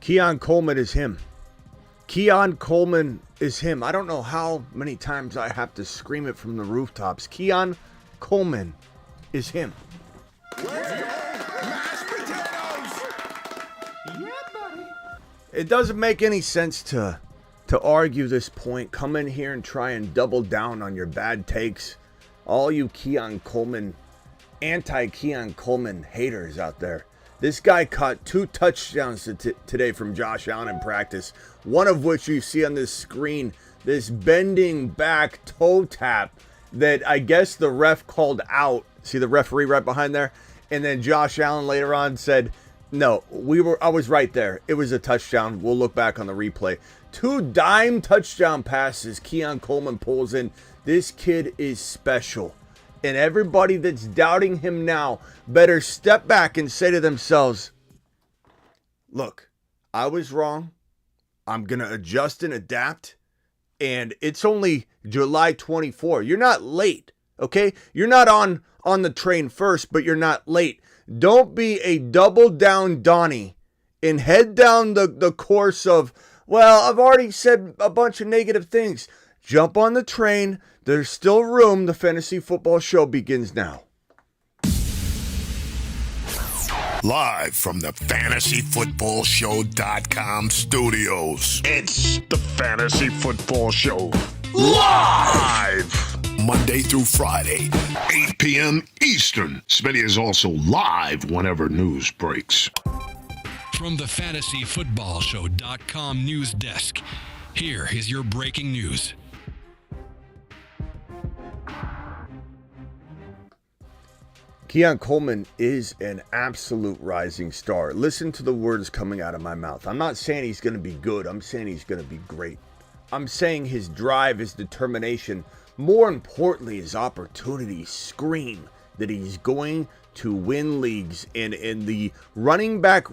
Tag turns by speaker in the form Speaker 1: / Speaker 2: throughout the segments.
Speaker 1: Keon Coleman is him. Keon Coleman is him. I don't know how many times I have to scream it from the rooftops. Keon Coleman is him.
Speaker 2: Let's go! Mashed potatoes! Yeah, buddy.
Speaker 1: It doesn't make any sense to argue this point. Come in here and try and double down on your bad takes. All you Keon Coleman, anti-Keon Coleman haters out there. This guy caught 2 touchdowns today from Josh Allen in practice. One of which you see on this screen, this bending back toe tap that I guess the ref called out. See the referee right behind there? And then Josh Allen later on said, no, I was right there. It was a touchdown. We'll look back on the replay. 2 dime touchdown passes Keon Coleman pulls in. This kid is special. And everybody that's doubting him now better step back and say to themselves, look, I was wrong. I'm going to adjust and adapt. And it's only July 24. You're not late, okay? You're not on the train first, but you're not late. Don't be a double down Donnie and head down the course of, well, I've already said a bunch of negative things. Jump on the train. There's still room. The fantasy football show begins now.
Speaker 2: Live from the fantasyfootballshow.com studios. It's the Fantasy Football Show. Live! Monday through Friday, 8 p.m. Eastern. Smitty is also live whenever news breaks.
Speaker 3: From the fantasyfootballshow.com news desk, here is your breaking news.
Speaker 1: Keon Coleman is an absolute rising star. Listen to the words coming out of my mouth. I'm not saying he's going to be good. I'm saying he's going to be great. I'm saying his drive, his determination, more importantly, his opportunities scream that he's going to win leagues in the running back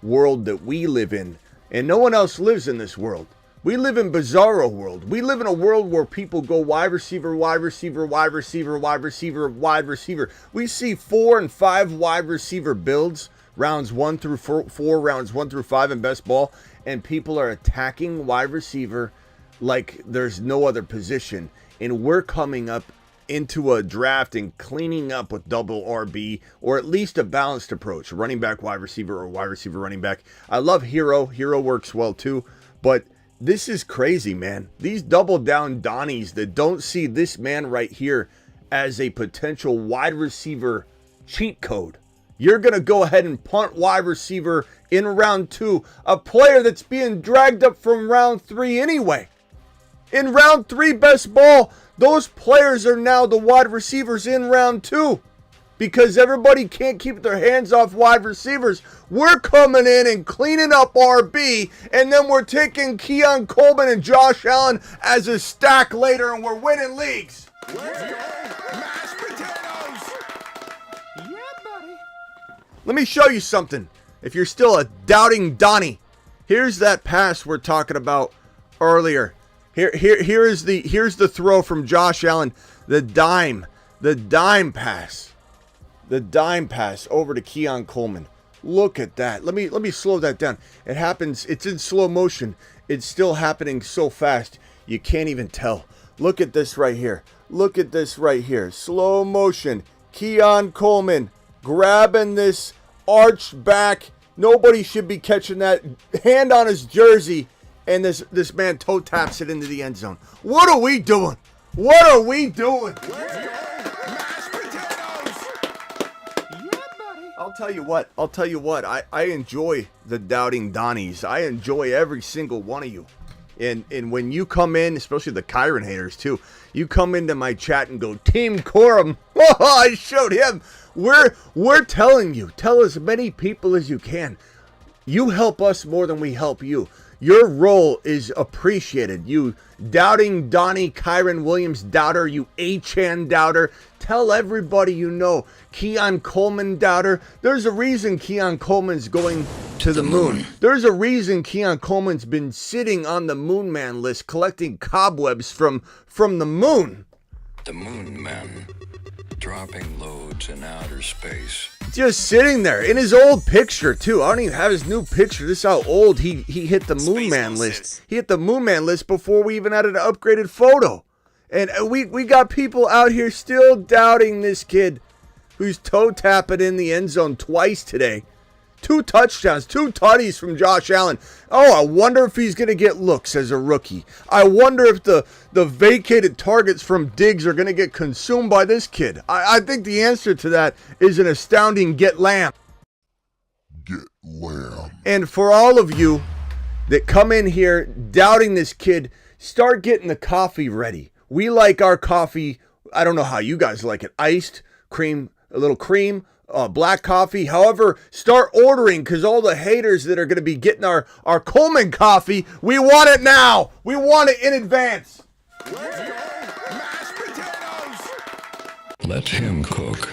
Speaker 1: world that we live in. And no one else lives in this world. We live in bizarro world. We live in a world where people go wide receiver, wide receiver, wide receiver, wide receiver, wide receiver. We see 4 and 5 wide receiver builds, rounds 1 through 4, rounds 1 through 5 in best ball, and people are attacking wide receiver like there's no other position. And we're coming up into a draft and cleaning up with double RB, or at least a balanced approach, running back, wide receiver, or wide receiver, running back. I love Hero. Hero works well too, but this is crazy, man. These double down Donnies that don't see this man right here as a potential wide receiver cheat code. You're going to go ahead and punt wide receiver in round 2, a player that's being dragged up from round 3 anyway. In round 3 best ball, those players are now the wide receivers in round 2. Because everybody can't keep their hands off wide receivers. We're coming in and cleaning up RB, and then we're taking Keon Coleman and Josh Allen as a stack later, and we're winning leagues. Let's go! Mashed potatoes! Yeah, buddy. Let me show you something. If you're still a doubting Donnie, here's that pass we're talking about earlier. Here's the throw from Josh Allen, the dime pass. The dime pass over to Keon Coleman. Look at that. Let me slow that down. It happens. It's in slow motion. It's still happening so fast you can't even tell. Look at this right here. Look at this right here. Slow motion. Keon Coleman grabbing this arch back. Nobody should be catching that. Hand on his jersey, and this man toe taps it into the end zone. What are we doing? What are we doing? I'll tell you what. I enjoy the doubting Donnies. I enjoy every single one of you. And when you come in, especially the Kyron haters too, you come into my chat and go, Team Corum. Oh, I showed him. We're telling you, tell as many people as you can. You help us more than we help you. Your role is appreciated. You doubting Donnie, Kyron Williams doubter, you A-Chan doubter. Tell everybody you know. Keon Coleman doubter. There's a reason Keon Coleman's going to the moon. There's a reason Keon Coleman's been sitting on the Moon Man list collecting cobwebs from the moon.
Speaker 4: The Moon Man. dropping loads in outer space.
Speaker 1: Just sitting there in his old picture too. I don't even have his new picture. This is how old he hit the Moon Man list. He hit the Moon Man list before we even had an upgraded photo. And we got people out here still doubting this kid who's toe tapping in the end zone twice today. 2 touchdowns, 2 tutties from Josh Allen. Oh, I wonder if he's going to get looks as a rookie. I wonder if the vacated targets from Diggs are going to get consumed by this kid. I think the answer to that is an astounding get Lamb.
Speaker 2: Get Lamb.
Speaker 1: And for all of you that come in here doubting this kid, start getting the coffee ready. We like our coffee, I don't know how you guys like it, iced, cream, a little cream, black coffee. However, start ordering because all the haters that are going to be getting our Coleman coffee, we want it now. We want it in advance.
Speaker 2: Mashed potatoes.
Speaker 4: Let him cook.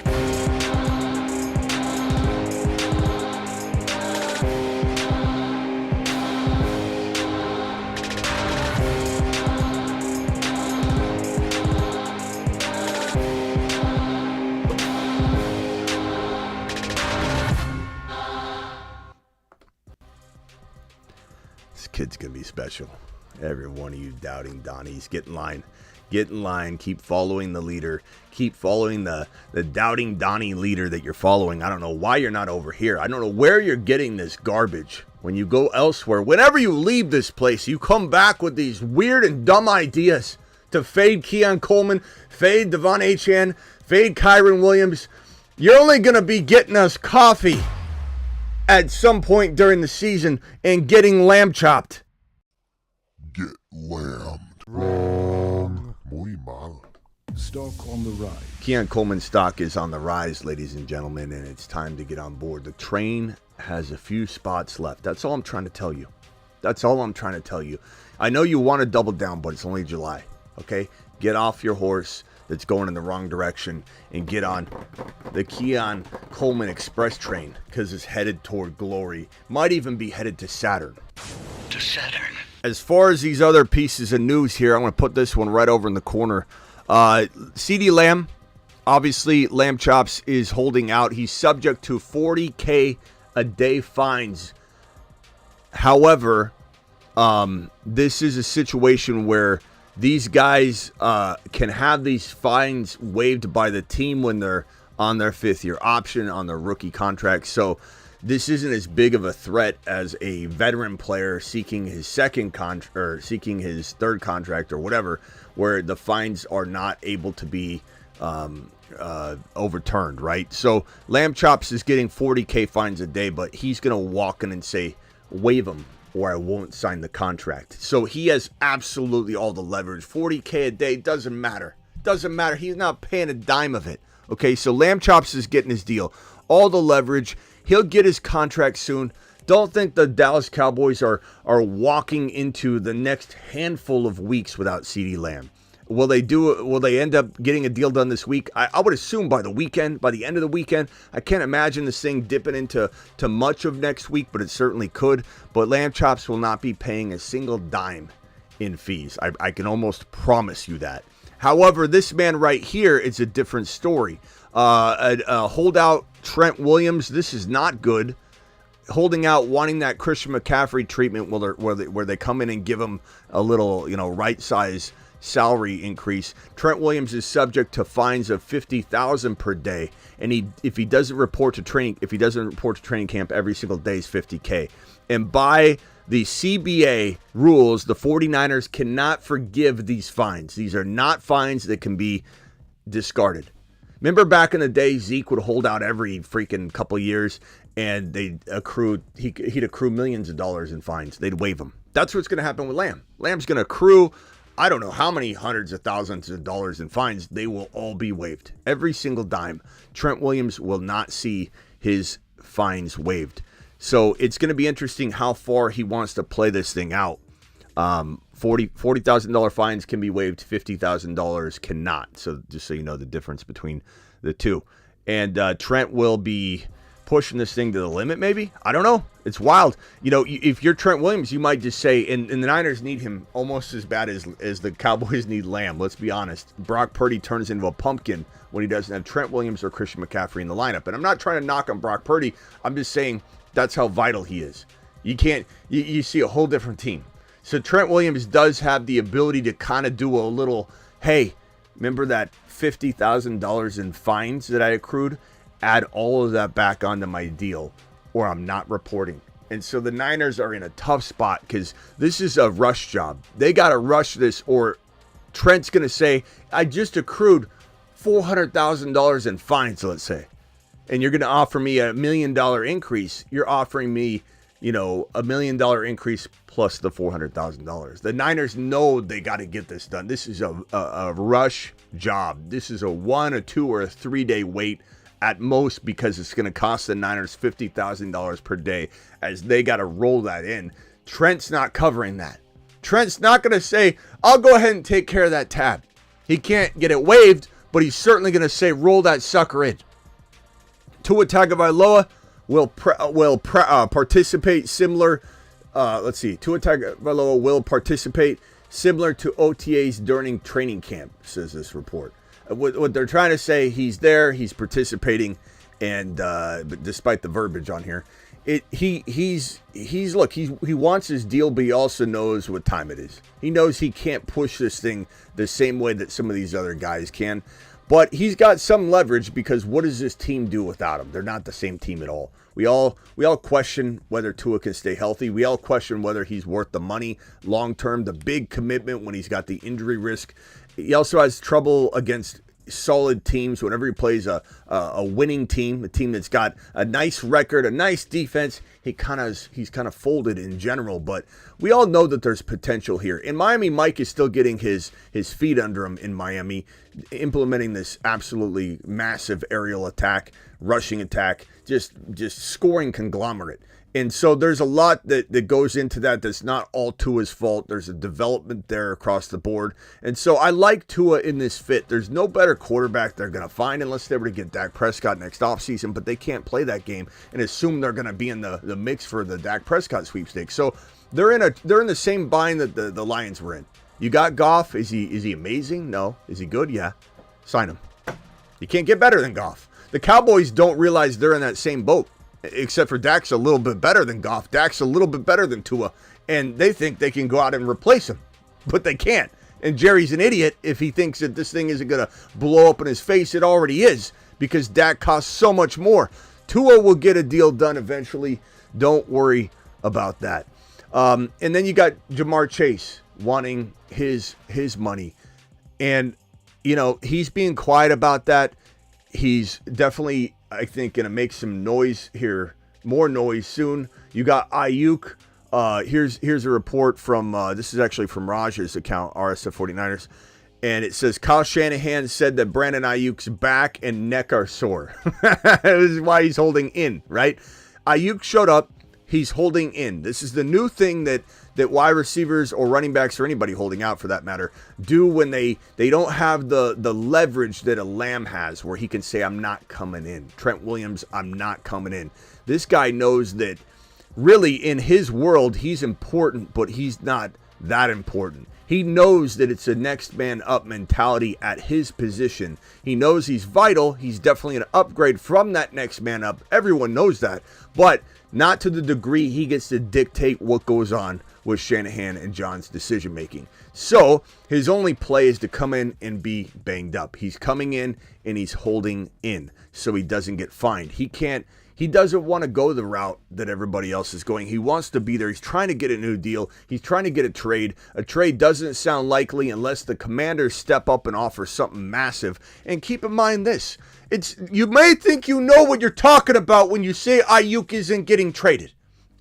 Speaker 1: This kid's going to be special. Every one of you doubting Donnies, get in line. Get in line. Keep following the leader. Keep following the doubting Donnie leader that you're following. I don't know why you're not over here. I don't know where you're getting this garbage. When you go elsewhere, whenever you leave this place, you come back with these weird and dumb ideas to fade Keon Coleman, fade Devon Achane, fade Kyron Williams. You're only going to be getting us coffee at some point during the season and getting lamb chopped.
Speaker 2: Get Lamb. Wrong. Muy mal.
Speaker 5: Stock on the rise.
Speaker 1: Keon Coleman stock is on the rise, ladies and gentlemen, and it's time to get on board. The train has a few spots left. That's all I'm trying to tell you. That's all I'm trying to tell you. I know you want to double down, but it's only July, okay? Get off your horse that's going in the wrong direction and get on the Keon Coleman Express train because it's headed toward glory. Might even be headed to Saturn.
Speaker 4: To Saturn.
Speaker 1: As far as these other pieces of news here, I'm going to put this one right over in the corner. CeeDee Lamb, obviously Lamb Chops is holding out. He's subject to $40,000 a day fines. However, this is a situation where these guys can have these fines waived by the team when they're on their 5th-year option on their rookie contract. So this isn't as big of a threat as a veteran player seeking his second contract or seeking his 3rd contract or whatever, where the fines are not able to be overturned, right? So Lamb Chops is getting $40,000 fines a day, but he's going to walk in and say, waive them or I won't sign the contract. So he has absolutely all the leverage. $40,000 a day doesn't matter. Doesn't matter. He's not paying a dime of it. Okay, so Lamb Chops is getting his deal. All the leverage. He'll get his contract soon. Don't think the Dallas Cowboys are walking into the next handful of weeks without CeeDee Lamb. Will they end up getting a deal done this week? I would assume by the weekend, by the end of the weekend. I can't imagine this thing dipping into much of next week, but it certainly could. But Lamb Chops will not be paying a single dime in fees. I can almost promise you that. However, this man right here is a different story. A holdout Trent Williams, this is not good. Holding out, wanting that Christian McCaffrey treatment where they come in and give him a little, right size salary increase. Trent Williams is subject to fines of $50,000 per day, and if he doesn't report to training camp every single day is $50,000. And by the CBA rules, the 49ers cannot forgive these fines. These are not fines that can be discarded. Remember back in the day, Zeke would hold out every freaking couple years, and he'd accrue millions of dollars in fines. They'd waive him. That's what's going to happen with Lamb. Lamb's going to accrue, I don't know how many hundreds of thousands of dollars in fines. They will all be waived. Every single dime. Trent Williams will not see his fines waived. So it's going to be interesting how far he wants to play this thing out. $40,000 fines can be waived. $50,000 cannot. So just so you know the difference between the two. And Trent will be pushing this thing to the limit, maybe? I don't know. It's wild. You know, if you're Trent Williams, you might just say, and the Niners need him almost as bad as the Cowboys need Lamb. Let's be honest. Brock Purdy turns into a pumpkin when he doesn't have Trent Williams or Christian McCaffrey in the lineup. And I'm not trying to knock on Brock Purdy. I'm just saying that's how vital he is. You can't, you see a whole different team. So Trent Williams does have the ability to kind of do a little, hey, remember that $50,000 in fines that I accrued? Add all of that back onto my deal, or I'm not reporting. And so the Niners are in a tough spot because this is a rush job. They got to rush this, or Trent's going to say, I just accrued $400,000 in fines, let's say, and you're going to offer me $1 million increase. You're offering me, you know, $1 million increase plus the $400,000. The Niners know they got to get this done. This is a rush job. This is a 1, a 2, or a 3-day wait at most, because it's going to cost the Niners $50,000 per day as they got to roll that in. Trent's not covering that. Trent's not going to say, I'll go ahead and take care of that tab. He can't get it waived, but he's certainly going to say, roll that sucker in. Tua Tagovailoa will participate similar. Tua Tagovailoa will participate similar to OTAs during training camp, says this report. What they're trying to say, he's there, he's participating, and but despite the verbiage on here, he wants his deal, but he also knows what time it is. He knows he can't push this thing the same way that some of these other guys can, but he's got some leverage, because what does this team do without him? They're not the same team at all. We all question whether Tua can stay healthy. We all question whether he's worth the money long term, the big commitment when he's got the injury risk. He also has trouble against solid teams whenever he plays a winning team, a team that's got a nice record, a nice defense. He's kind of folded in general, but we all know that there's potential here. In Miami, Mike is still getting his feet under him in Miami, implementing this absolutely massive aerial attack, rushing attack, just scoring conglomerate. And so there's a lot that goes into that that's not all Tua's fault. There's a development there across the board. And so I like Tua in this fit. There's no better quarterback they're going to find unless they were to get Dak Prescott next offseason, but they can't play that game and assume they're going to be in the mix for the Dak Prescott sweepstakes. So they're in the same bind that the Lions were in. You got Goff. Is he amazing? No. Is he good? Yeah. Sign him. You can't get better than Goff. The Cowboys don't realize they're in that same boat. Except for Dak's a little bit better than Goff. Dak's a little bit better than Tua. And they think they can go out and replace him. But they can't. And Jerry's an idiot if he thinks that this thing isn't going to blow up in his face. It already is. Because Dak costs so much more. Tua will get a deal done eventually. Don't worry about that. And then you got Jamar Chase wanting his money. And, you know, he's being quiet about that. He's definitely, I think, going to make some noise here, more noise soon. You got Aiyuk. Here's a report from, this is actually from Raj's account, RSF 49ers. And it says, Kyle Shanahan said that Brandon Aiyuk's back and neck are sore. This is why he's holding in, right? Aiyuk showed up. He's holding in. This is the new thing that wide receivers or running backs or anybody holding out for that matter do when they don't have the leverage that a Lamb has, where he can say, I'm not coming in. Trent Williams, I'm not coming in. This guy knows that really in his world, he's important, but he's not that important. He knows that it's a next man up mentality at his position. He knows he's vital. He's definitely an upgrade from that next man up. Everyone knows that, but not to the degree he gets to dictate what goes on with Shanahan and John's decision making. So his only play is to come in and be banged up. He's coming in and he's holding in so he doesn't get fined. He doesn't want to go the route that everybody else is going. He wants to be there. He's trying to get a new deal. He's trying to get a trade. A trade doesn't sound likely unless the Commanders step up and offer something massive. And keep in mind this. You may think you know what you're talking about when you say Aiyuk isn't getting traded.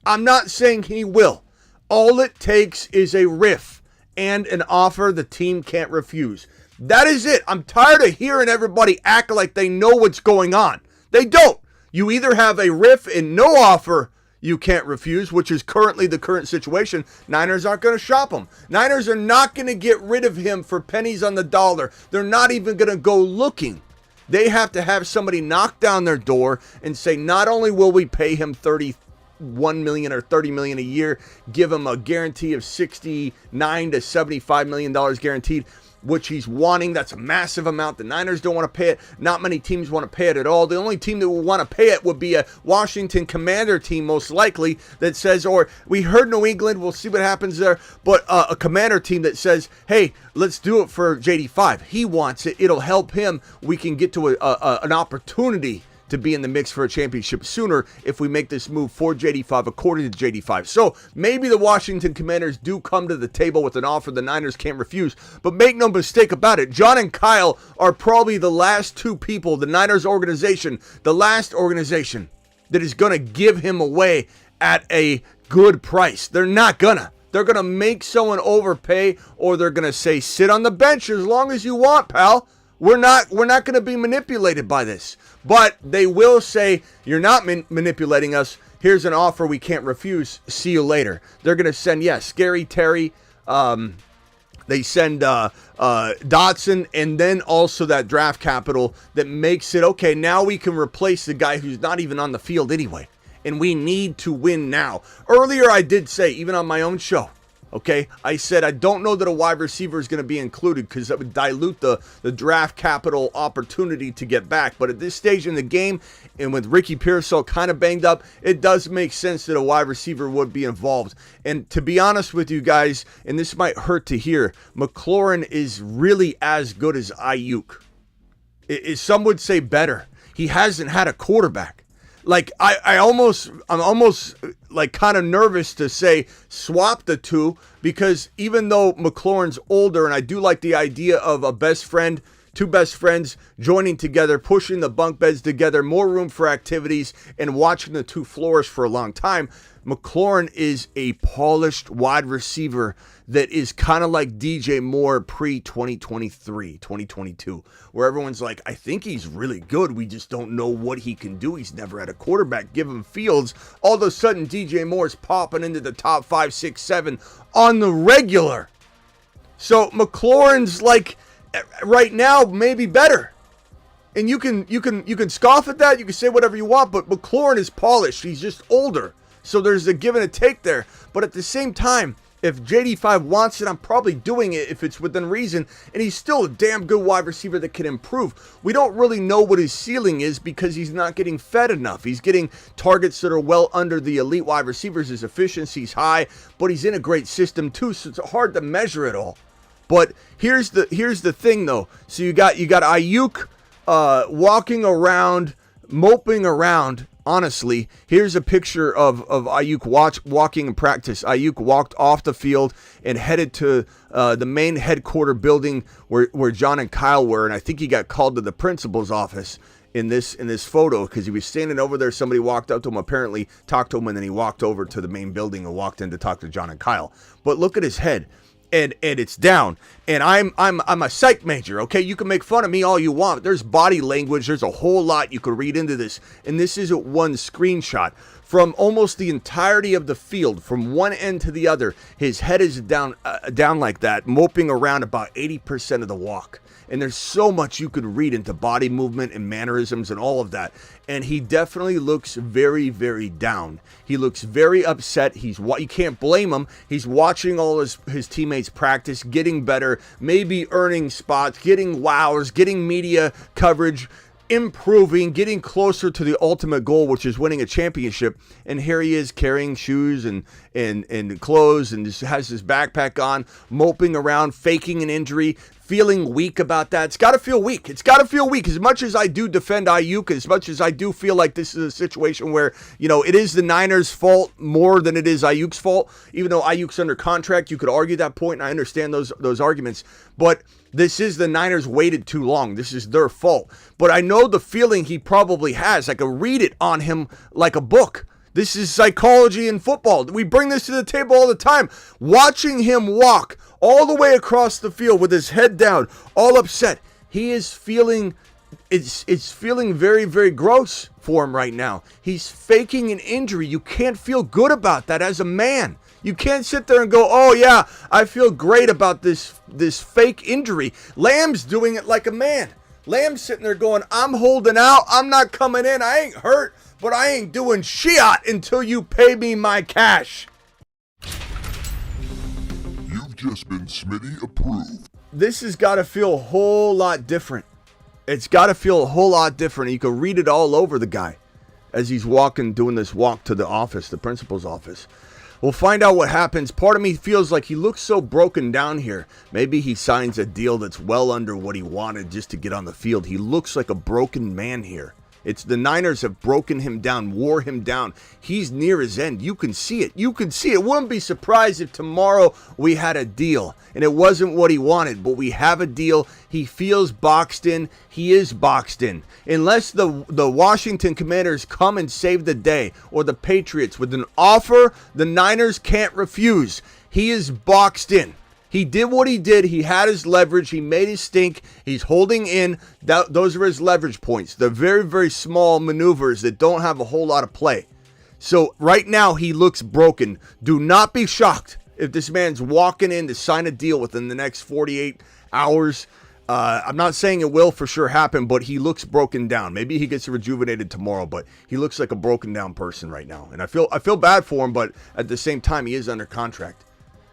Speaker 1: I'm not saying he will. All it takes is a riff and an offer the team can't refuse. That is it. I'm tired of hearing everybody act like they know what's going on. They don't. You either have a riff and no offer you can't refuse, which is currently the current situation. Niners aren't going to shop him. Niners are not going to get rid of him for pennies on the dollar. They're not even going to go looking. They have to have somebody knock down their door and say, not only will we pay him $31 million or $30 million a year, give him a guarantee of $69 to $75 million guaranteed, which he's wanting. That's a massive amount. The Niners don't want to pay it. Not many teams want to pay it at all. The only team that will want to pay it would be a Washington Commander team, most likely, that says, or we heard New England, we'll see what happens there, but a Commander team that says, hey, let's do it for JD5. He wants it. It'll help him. We can get to an opportunity to be in the mix for a championship sooner if we make this move for JD5, according to JD5. So maybe the Washington Commanders do come to the table with an offer the Niners can't refuse. But make no mistake about it, John and Kyle are probably the last two people, the Niners organization, the last organization that is going to give him away at a good price. They're not gonna. They're going to make someone overpay, or they're going to say, sit on the bench as long as you want, pal. We're not going to be manipulated by this. But they will say, you're not manipulating us. Here's an offer we can't refuse. See you later. They're going to send, Scary Terry. They send Dotson, and then also that draft capital that makes it, okay, now we can replace the guy who's not even on the field anyway. And we need to win now. Earlier I did say, even on my own show, okay, I said I don't know that a wide receiver is going to be included because that would dilute the draft capital opportunity to get back. But at this stage in the game, and with Ricky Pearsall kind of banged up, it does make sense that a wide receiver would be involved. And to be honest with you guys, and this might hurt to hear, McLaurin is really as good as Aiyuk. Some would say better. He hasn't had a quarterback. Like, I'm almost like kind of nervous to say swap the two, because even though McLaurin's older, and I do like the idea of a best friend, two best friends joining together, pushing the bunk beds together, more room for activities, and watching the two flourish for a long time, McLaurin is a polished wide receiver that is kind of like DJ Moore pre-2023, 2022, where everyone's like, I think he's really good. We just don't know what he can do. He's never had a quarterback. Give him Fields. All of a sudden, DJ Moore's popping into the top 5, 6, 7 on the regular. So McLaurin's like, right now, maybe better. And you can scoff at that. You can say whatever you want, but McLaurin is polished. He's just older. So there's a give and a take there. But at the same time, if JD5 wants it, I'm probably doing it if it's within reason. And he's still a damn good wide receiver that can improve. We don't really know what his ceiling is because he's not getting fed enough. He's getting targets that are well under the elite wide receivers. His efficiency's high, but he's in a great system too, so it's hard to measure it all. But here's the thing though. So you got Aiyuk walking around, moping around. Honestly, here's a picture of Aiyuk walking in practice. Aiyuk walked off the field and headed to the main headquarter building where John and Kyle were, and I think he got called to the principal's office in this photo because he was standing over there. Somebody walked up to him, apparently talked to him, and then he walked over to the main building and walked in to talk to John and Kyle. But look at his head. And it's down, and I'm a psych major, okay? You can make fun of me all you want. There's body language. There's a whole lot you could read into this, and this isn't one screenshot. From almost the entirety of the field, from one end to the other, his head is down like that, moping around about 80% of the walk. And there's so much you could read into body movement and mannerisms and all of that. And he definitely looks very, very down. He looks very upset. You can't blame him. He's watching all his teammates practice, getting better, maybe earning spots, getting wows, getting media coverage, improving, getting closer to the ultimate goal, which is winning a championship. And here he is carrying shoes and clothes and just has his backpack on, moping around, faking an injury, feeling weak about that. It's got to feel weak. It's got to feel weak. As much as I do defend Aiyuk, as much as I do feel like this is a situation where, it is the Niners' fault more than it is Aiyuk's fault. Even though Aiyuk's under contract, you could argue that point, and I understand those arguments. But this is the Niners waited too long. This is their fault. But I know the feeling he probably has. I could read it on him like a book. This is psychology in football. We bring this to the table all the time. Watching him walk all the way across the field with his head down, all upset. He is feeling, it's feeling very, very gross for him right now. He's faking an injury. You can't feel good about that as a man. You can't sit there and go, oh yeah, I feel great about this fake injury. Lamb's doing it like a man. Lamb's sitting there going, I'm holding out. I'm not coming in. I ain't hurt, but I ain't doing shit until you pay me my cash.
Speaker 2: You've just been Smitty approved.
Speaker 1: This has got to feel a whole lot different. It's got to feel a whole lot different. You can read it all over the guy as he's doing this walk to the office, the principal's office. We'll find out what happens. Part of me feels like he looks so broken down here. Maybe he signs a deal that's well under what he wanted just to get on the field. He looks like a broken man here. It's the Niners have broken him down, wore him down. He's near his end. You can see it. You can see it. Wouldn't be surprised if tomorrow we had a deal and it wasn't what he wanted, but we have a deal. He feels boxed in. He is boxed in. Unless the Washington Commanders come and save the day, or the Patriots with an offer the Niners can't refuse, he is boxed in. He did what he did. He had his leverage. He made his stink. He's holding in. Those are his leverage points. The very, very small maneuvers that don't have a whole lot of play. So right now he looks broken. Do not be shocked if this man's walking in to sign a deal within the next 48 hours. I'm not saying it will for sure happen, but he looks broken down. Maybe he gets rejuvenated tomorrow, but he looks like a broken down person right now. And I feel bad for him, but at the same time, he is under contract.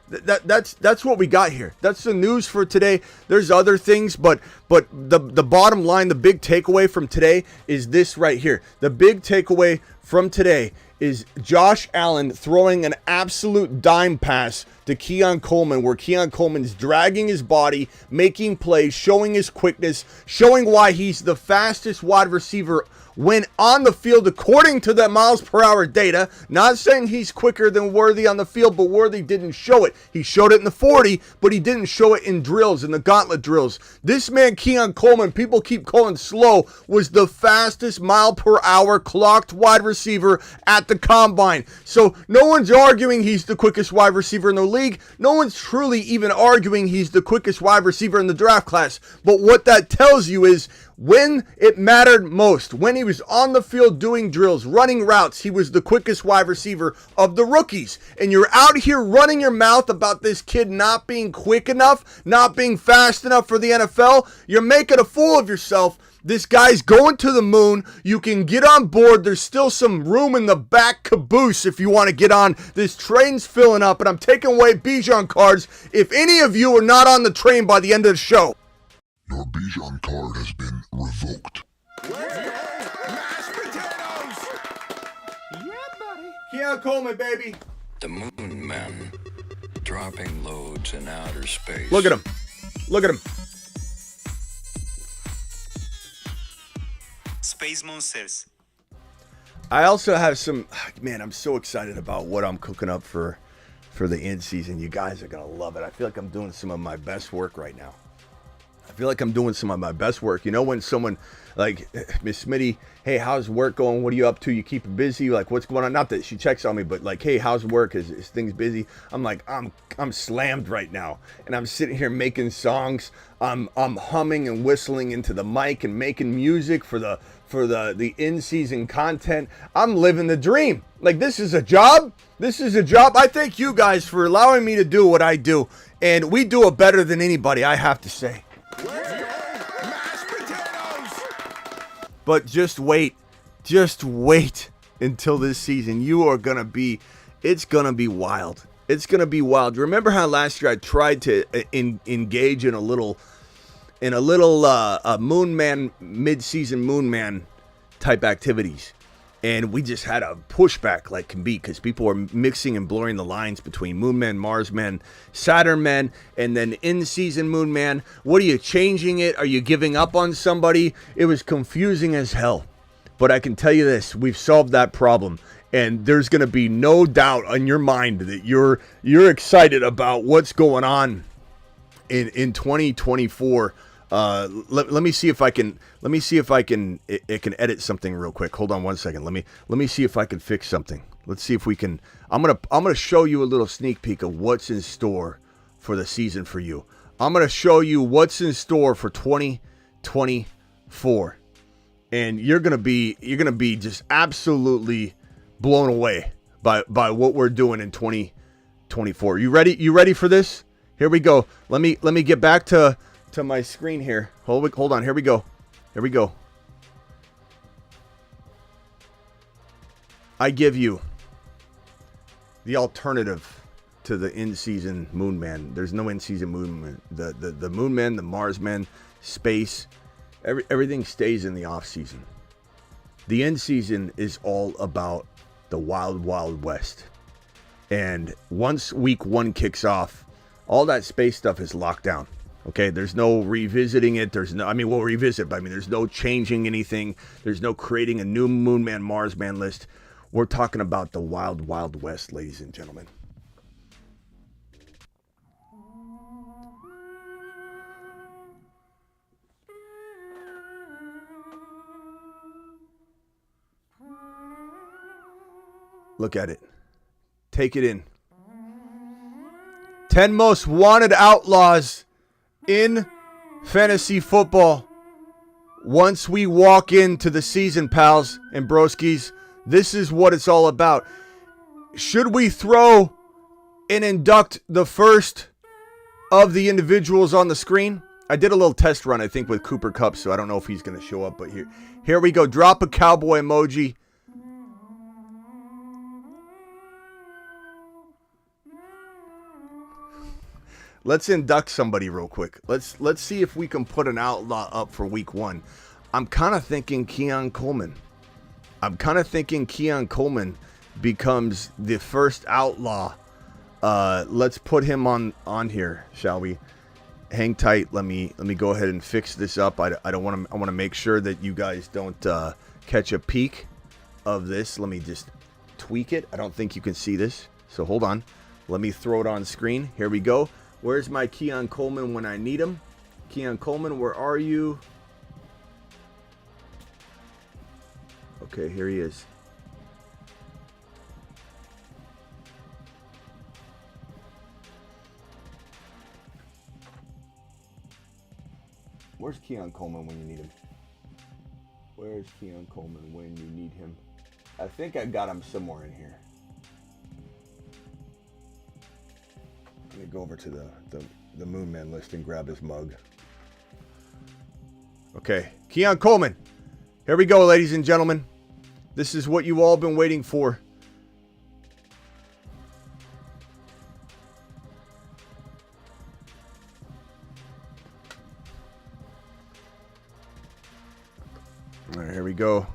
Speaker 1: That's what we got here. That's the news for today. There's other things, but the bottom line, the big takeaway from today is this right here. The big takeaway from today is Josh Allen throwing an absolute dime pass to Keon Coleman, where Keon Coleman's dragging his body, making plays, showing his quickness, showing why he's the fastest wide receiver when on the field, according to that miles per hour data. Not saying he's quicker than Worthy on the field, but Worthy didn't show it. He showed it in the 40, but he didn't show it in drills, in the gauntlet drills. This man, Keon Coleman, people keep calling slow, was the fastest mile per hour clocked wide receiver at the combine. So no one's arguing he's the quickest wide receiver in the league. No one's truly even arguing he's the quickest wide receiver in the draft class. But what that tells you is, when it mattered most, when he was on the field doing drills, running routes, he was the quickest wide receiver of the rookies. And you're out here running your mouth about this kid not being quick enough, not being fast enough for the NFL. You're making a fool of yourself. This guy's going to the moon. You can get on board. There's still some room in the back caboose if you want to get on. This train's filling up, and I'm taking away Bijan cards if any of you are not on the train by the end of the show.
Speaker 2: Your Bijan card has been revoked.
Speaker 1: Mashed potatoes! Yeah, buddy. Keon Coleman, baby.
Speaker 4: The Moon Men, dropping loads in outer space.
Speaker 1: Look at him. Look at him.
Speaker 6: Space Monsters.
Speaker 1: I also have some, man, I'm so excited about what I'm cooking up for the end season. You guys are going to love it. I feel like I'm doing some of my best work right now. You know, when someone like Miss Smitty, hey, how's work going? What are you up to? You keep it busy? Like, what's going on? Not that she checks on me, but like, hey, how's work? Is things busy? I'm like, I'm slammed right now, and I'm sitting here making songs. I'm humming and whistling into the mic and making music for the in-season content. I'm living the dream. Like, this is a job. I thank you guys for allowing me to do what I do, and we do it better than anybody, I have to say.
Speaker 2: Mashed potatoes!
Speaker 1: But just wait until this season. It's gonna be wild. Remember how last year I tried to engage in a little Moon Man, mid-season Moon Man type activities, and we just had a pushback like can be, because people were mixing and blurring the lines between Moon Man, Mars Man, Saturn Man, and then in-season Moon Man. What are you changing it? Are you giving up on somebody? It was confusing as hell. But I can tell you this, we've solved that problem, and there's going to be no doubt on your mind that you're excited about what's going on in 2024. Let me see if I can edit something real quick. Hold on one second. Let me see if I can fix something. Let's see if we can. I'm gonna show you a little sneak peek of what's in store for the season for you. I'm gonna show you what's in store for 2024, and you're gonna be just absolutely blown away by what we're doing in 2024. You ready for this? Here we go. Let me get back to my screen here. Hold on. Here we go. Here we go. I give you the alternative to the in-season Moon Man. There's no in-season Moon Man. The Moon Man, the Mars Man, space, everything stays in the off-season. The in-season is all about the wild, wild west. And once week 1 kicks off, all that space stuff is locked down. Okay, there's no revisiting it. We'll revisit, but there's no changing anything. There's no creating a new Moon Man, Mars Man list. We're talking about the wild, wild west, ladies and gentlemen. Look at it. Take it in. 10 most wanted outlaws in fantasy football. Once we walk into the season, pals and broskies, this is what it's all about. Should we throw and induct the first of the individuals on the screen? I did a little test run, I think, with Cooper Kupp, so I don't know if he's going to show up, but here we go. Drop a cowboy emoji. Let's induct somebody real quick. Let's see if we can put an outlaw up for week 1. I'm kind of thinking Keon Coleman. Becomes the first outlaw. Let's put him on here, shall we? Hang tight. Let me go ahead and fix this up. I want to make sure that you guys don't catch a peek of this. Let me just tweak it. I don't think you can see this, so hold on. Let me throw it on screen. Here we go. Where's my Keon Coleman when I need him? Keon Coleman, where are you? Okay, here he is. Where's Keon Coleman when you need him? Where's Keon Coleman when you need him? I think I got him somewhere in here. Let me go over to the Moon Man list and grab his mug. Okay, Keon Coleman. Here we go, ladies and gentlemen. This is what you all been waiting for. All right, here we go.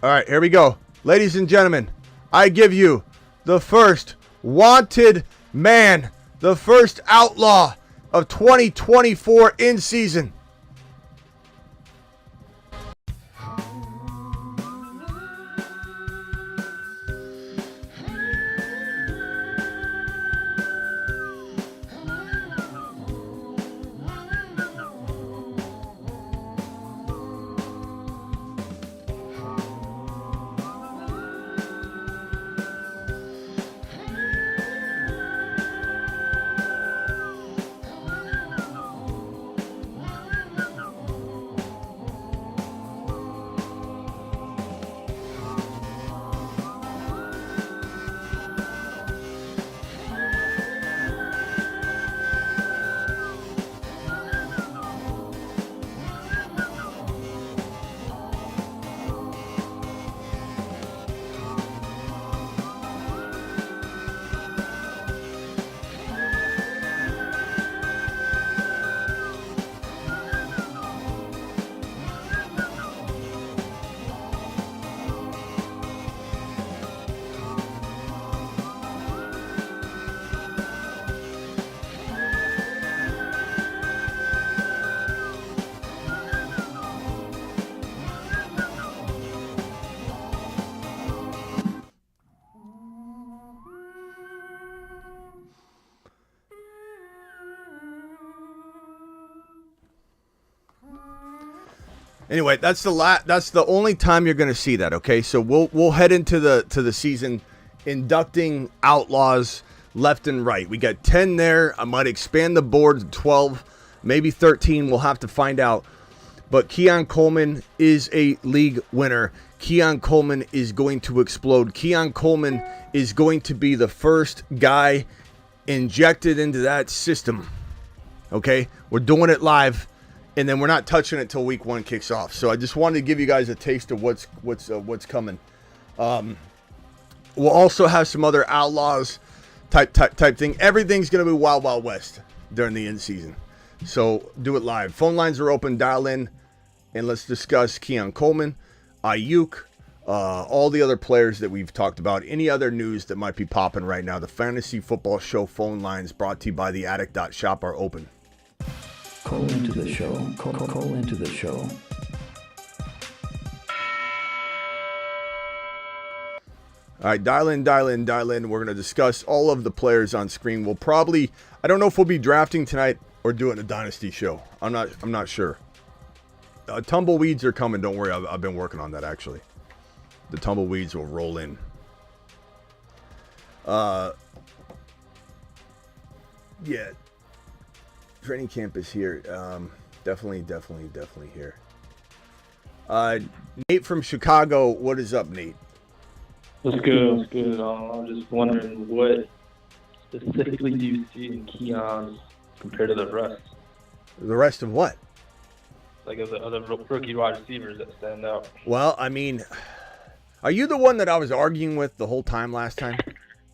Speaker 1: All right, here we go. Ladies and gentlemen, I give you the first wanted man, the first outlaw of 2024 in season. Anyway, that's the only time you're going to see that, okay? So we'll head into the season inducting outlaws left and right. We got 10 there. I might expand the board to 12, maybe 13. We'll have to find out. But Keon Coleman is a league winner. Keon Coleman is going to explode. Keon Coleman is going to be the first guy injected into that system. Okay? We're doing it live, and then we're not touching it till week 1 kicks off. So I just wanted to give you guys a taste of what's coming. We'll also have some other Outlaws type thing. Everything's going to be Wild Wild West during the end season. So do it live. Phone lines are open. Dial in, and let's discuss Keon Coleman, Aiyuk, all the other players that we've talked about. Any other news that might be popping right now. The Fantasy Football Show phone lines brought to you by theattic.shop are open.
Speaker 6: Call into the show. Call into the show.
Speaker 1: All right, dial in. We're going to discuss all of the players on screen. We'll probably, I don't know if we'll be drafting tonight or doing a Dynasty show. I'm not sure. Tumbleweeds are coming. Don't worry. I've been working on that, actually. The tumbleweeds will roll in. Yeah. Training camp is here. Definitely here. Nate from Chicago. What is up, Nate?
Speaker 7: What's good? I'm just wondering, what specifically do you see in Keon compared to the rest?
Speaker 1: The rest of what?
Speaker 7: Like of the other rookie wide receivers that stand out.
Speaker 1: Well, I mean, are you the one that I was arguing with the whole time last time?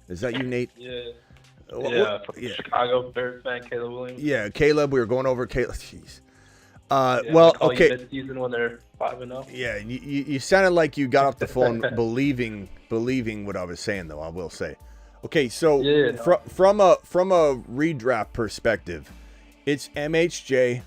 Speaker 1: Is that you, Nate?
Speaker 7: Yeah. From
Speaker 1: Yeah.
Speaker 7: Chicago Bears fan, Caleb Williams.
Speaker 1: Yeah, Caleb. We were going over Caleb. Jeez.
Speaker 7: Well,
Speaker 1: okay.
Speaker 7: Mid-season when they're 5-0.
Speaker 1: Yeah, you sounded like you got off the phone believing what I was saying, though. I will say. Okay, so from a redraft perspective, it's MHJ,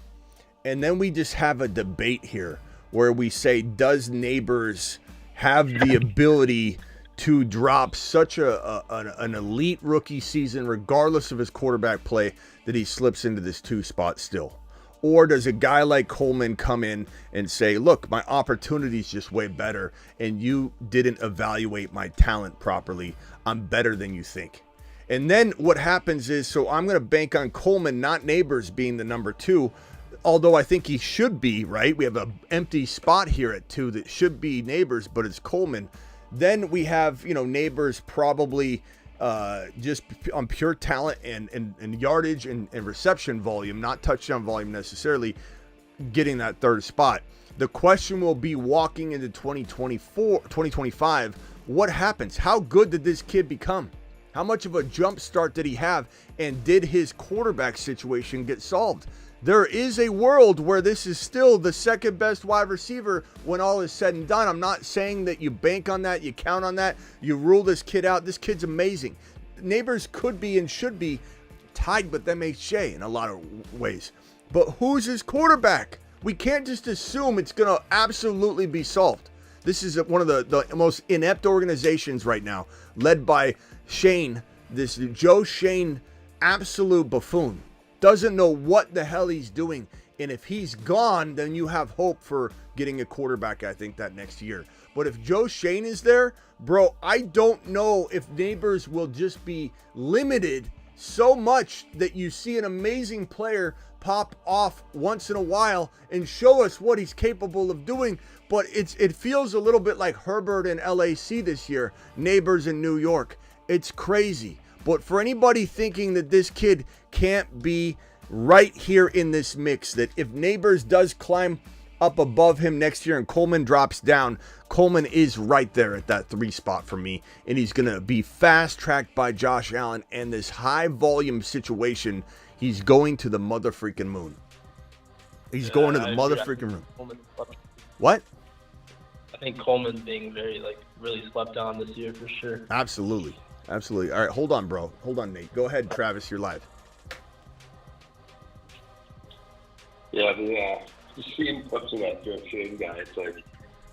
Speaker 1: and then we just have a debate here where we say, does Neighbors have the ability to drop such an elite rookie season, regardless of his quarterback play, that he slips into this 2 spot still? Or does a guy like Coleman come in and say, look, my opportunity's just way better, and you didn't evaluate my talent properly. I'm better than you think. And then what happens is, so I'm going to bank on Coleman, not Neighbors, being the number 2, although I think he should be, right? We have an empty spot here at 2 that should be Neighbors, but it's Coleman. Then we have, Neighbors probably just on pure talent and yardage and reception volume, not touchdown volume necessarily, getting that 3rd spot. The question will be, walking into 2025, what happens? How good did this kid become? How much of a jump start did he have? And did his quarterback situation get solved? There is a world where this is still the 2nd best wide receiver when all is said and done. I'm not saying that you bank on that, you count on that, you rule this kid out. This kid's amazing. Neighbors could be and should be tied with MHJ in a lot of ways. But who's his quarterback? We can't just assume it's going to absolutely be solved. This is one of the most inept organizations right now, led by Shane, this Joe Shane, absolute buffoon. Doesn't know what the hell he's doing. And if he's gone, then you have hope for getting a quarterback, I think, that next year. But if Joe Shane is there, bro, I don't know if Neighbors will just be limited so much that you see an amazing player pop off once in a while and show us what he's capable of doing. But it feels a little bit like Herbert and LAC this year, Neighbors in New York. It's crazy. But for anybody thinking that this kid can't be right here in this mix, that if Neighbors does climb up above him next year and Coleman drops down, Coleman is right there at that 3 spot for me. And he's going to be fast-tracked by Josh Allen, and this high-volume situation, he's going to the mother-freaking moon. He's going to the mother-freaking moon. What?
Speaker 7: I think Coleman's being really slept on this year for sure.
Speaker 1: Absolutely. All right, hold on, bro. Hold on, Nate. Go ahead, Travis. You're live.
Speaker 8: Yeah, just seeing clips of that Joe Shane guy, it's like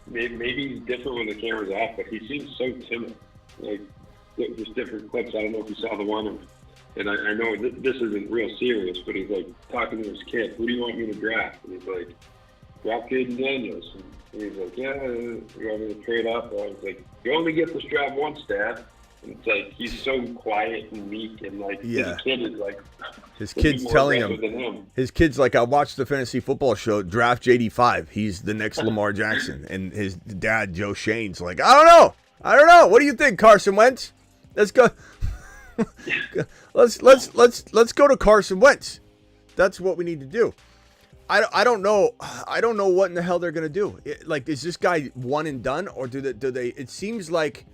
Speaker 8: maybe he's different when the camera's off, but he seems so timid. Like, just different clips. I don't know if you saw the one, and I know this isn't real serious, but he's like talking to his kid. Who do you want me to draft? And he's like, draft Caden Daniels. And he's like, yeah, you want me to trade up? And I was like, you only get this draft once, Dad. It's like he's so quiet and meek, and like his kid is like
Speaker 1: his kid's telling him. His kid's like, I watched the fantasy football show, draft JD5. He's the next Lamar Jackson, and his dad Joe Shane's like, I don't know. What do you think, Carson Wentz? Let's go. let's go to Carson Wentz. That's what we need to do. I don't know. I don't know what in the hell they're gonna do. Like, is this guy one and done, or do they? It seems like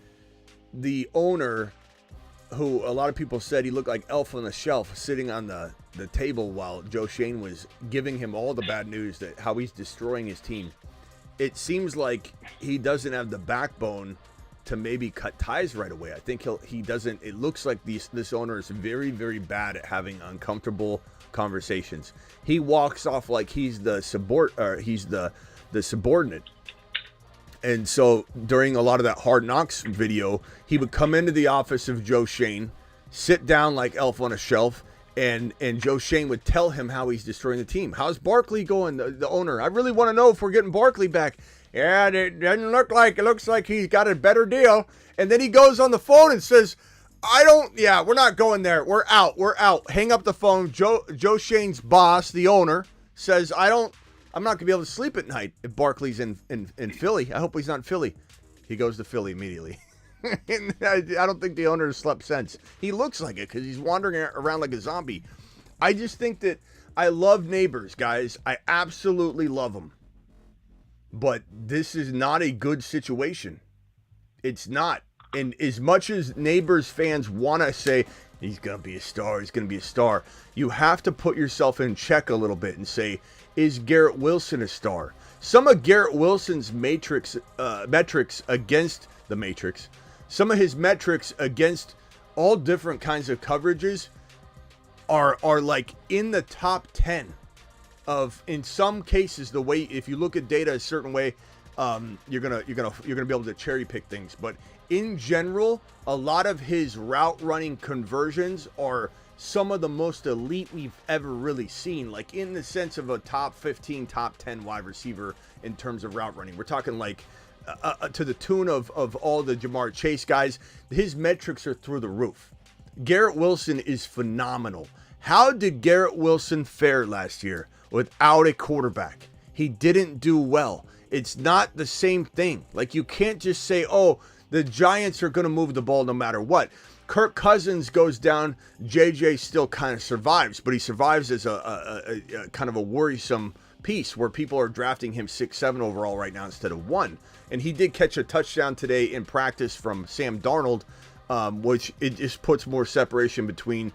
Speaker 1: the owner, who a lot of people said he looked like Elf on the Shelf, sitting on the table while Joe Shane was giving him all the bad news that how he's destroying his team. It seems like he doesn't have the backbone to maybe cut ties right away. I think he doesn't. It looks like this owner is very, very bad at having uncomfortable conversations. He walks off like he's the subordinate. And so during a lot of that Hard Knocks video, he would come into the office of Joe Shane, sit down like Elf on a Shelf, and Joe Shane would tell him how he's destroying the team. How's Barkley going, the owner? I really want to know if we're getting Barkley back. Yeah, it doesn't look like it. Looks like he's got a better deal. And then he goes on the phone and says, we're not going there. We're out. Hang up the phone. Joe Shane's boss, the owner, says, I'm not going to be able to sleep at night if Barkley's in Philly. I hope he's not in Philly. He goes to Philly immediately. I don't think the owner has slept since. He looks like it because he's wandering around like a zombie. I just think that I love Neighbors, guys. I absolutely love them. But this is not a good situation. It's not. And as much as Neighbors fans want to say, he's going to be a star, you have to put yourself in check a little bit and say, is Garrett Wilson a star? Some of Garrett Wilson's metrics against the Matrix, some of his metrics against all different kinds of coverages are like in the top 10 of, in some cases, the way, if you look at data a certain way, you're gonna be able to cherry pick things. But in general, a lot of his route running conversions are some of the most elite we've ever really seen, like in the sense of a top 15, top 10 wide receiver in terms of route running. We're talking like to the tune of all the Jamar Chase guys. His metrics are through the roof. Garrett Wilson is phenomenal. How did Garrett Wilson fare last year without a quarterback? He didn't do well. It's not the same thing. Like, you can't just say, oh, the Giants are going to move the ball no matter what. Kirk Cousins goes down, JJ still kind of survives, but he survives as a kind of a worrisome piece where people are drafting him 6-7 overall right now instead of 1. And he did catch a touchdown today in practice from Sam Darnold, which it just puts more separation between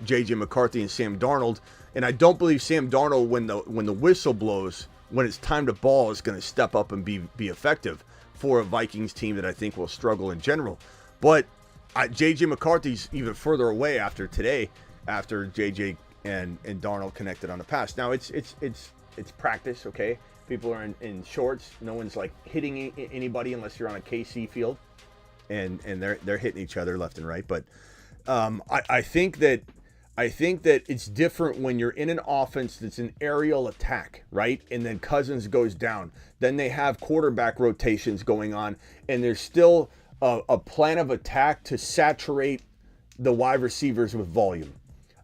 Speaker 1: JJ McCarthy and Sam Darnold. And I don't believe Sam Darnold, when the whistle blows, when it's time to ball, is going to step up and be effective for a Vikings team that I think will struggle in general. But JJ McCarthy's even further away after today, after JJ and Darnold connected on the pass. Now it's practice, okay? People are in shorts. No one's like hitting anybody unless you're on a KC field, and they're hitting each other left and right. But I think that it's different when you're in an offense that's an aerial attack, right? And then Cousins goes down. Then they have quarterback rotations going on, and there's still a plan of attack to saturate the wide receivers with volume.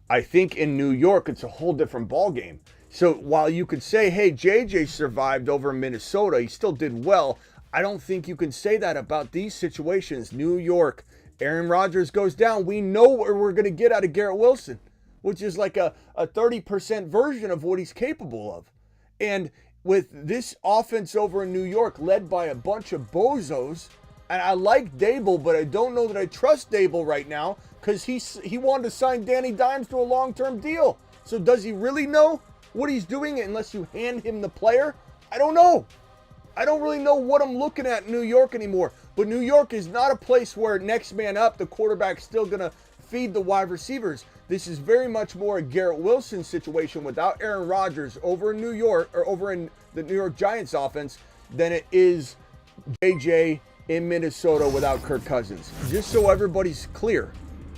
Speaker 1: I think in New York, it's a whole different ball game. So while you could say, hey, JJ survived over in Minnesota, he still did well. I don't think you can say that about these situations. New York, Aaron Rodgers goes down. We know what we're going to get out of Garrett Wilson, which is like a 30% version of what he's capable of. And with this offense over in New York led by a bunch of bozos, and I like Dable, but I don't know that I trust Dable right now because he wanted to sign Danny Dimes to a long-term deal. So does he really know what he's doing unless you hand him the player? I don't know. I don't really know what I'm looking at in New York anymore. But New York is not a place where next man up, the quarterback's still going to feed the wide receivers. This is very much more a Garrett Wilson situation without Aaron Rodgers over in New York, or over in the New York Giants offense, than it is JJ in Minnesota without Kirk Cousins. Just so everybody's clear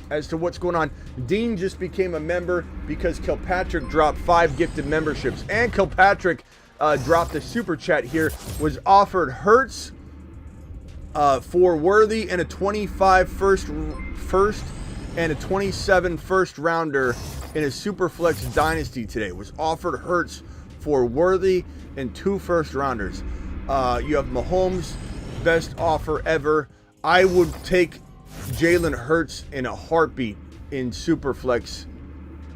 Speaker 1: as to what's going on. Dean just became a member because Kilpatrick dropped 5 gifted memberships. And Kilpatrick dropped a super chat here, was offered Hurts for Worthy and a 25 first and a 27 first rounder in a Superflex Dynasty today. Was offered Hurts for Worthy and 2 first rounders. You have Mahomes, best offer ever. I would take Jalen Hurts in a heartbeat in Superflex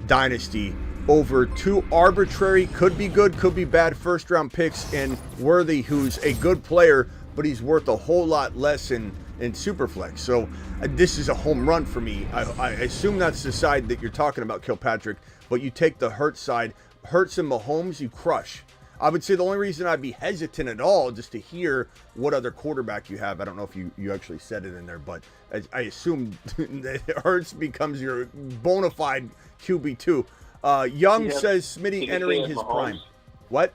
Speaker 1: Dynasty over 2 arbitrary, could be good, could be bad first round picks, and Worthy, who's a good player, but he's worth a whole lot less in Superflex. So this is a home run for me. I assume that's the side that you're talking about, Kilpatrick, but you take the Hurts side. Hurts and Mahomes, you crush. I would say the only reason I'd be hesitant at all just to hear what other quarterback you have. I don't know if you actually said it in there, but I assume that Hurts becomes your bona fide QB2. Young says Smitty entering his prime. What?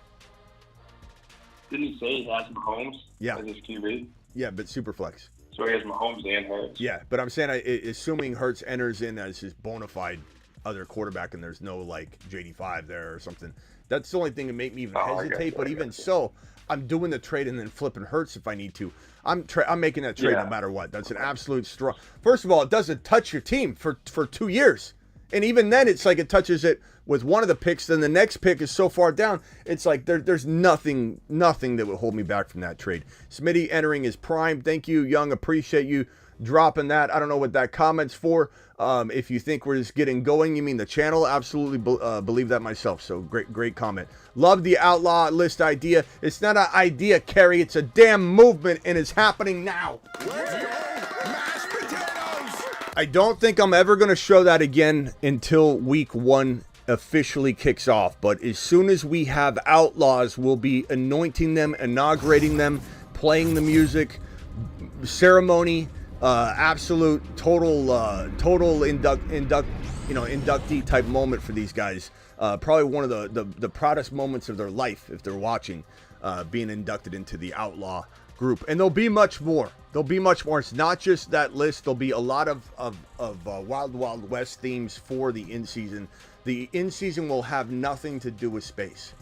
Speaker 8: Didn't he say he has Mahomes
Speaker 1: as
Speaker 8: his QB?
Speaker 1: Yeah, but Superflex.
Speaker 8: So he has Mahomes and Hurts.
Speaker 1: Yeah, but I'm saying, assuming Hurts enters in as his bona fide other quarterback and there's no, like, JD5 there or something, that's the only thing that made me even hesitate. But even so, I'm doing the trade and then flipping Hurts if I need to. I'm making that trade no matter what. That's an absolute strong. First of all, it doesn't touch your team for 2 years. And even then, it's like it touches it with one of the picks. Then the next pick is so far down, it's like there's nothing that would hold me back from that trade. Smitty entering his prime. Thank you, Young. Appreciate you dropping that. I don't know what that comment's for. If you think we're just getting going, you mean the channel? Absolutely believe that myself. So great comment. Love the outlaw list idea. It's not an idea, Kerry. It's a damn movement, and it's happening now. I don't think I'm ever going to show that again until week 1 officially kicks off. But as soon as we have outlaws, we'll be anointing them, inaugurating them, playing the music, ceremony, absolute total inductee type moment for these guys. Probably one of the proudest moments of their life if they're watching, being inducted into the outlaw group. And there'll be much more. It's not just that list. There'll be a lot of Wild Wild West themes for the in-season. The in-season will have nothing to do with space.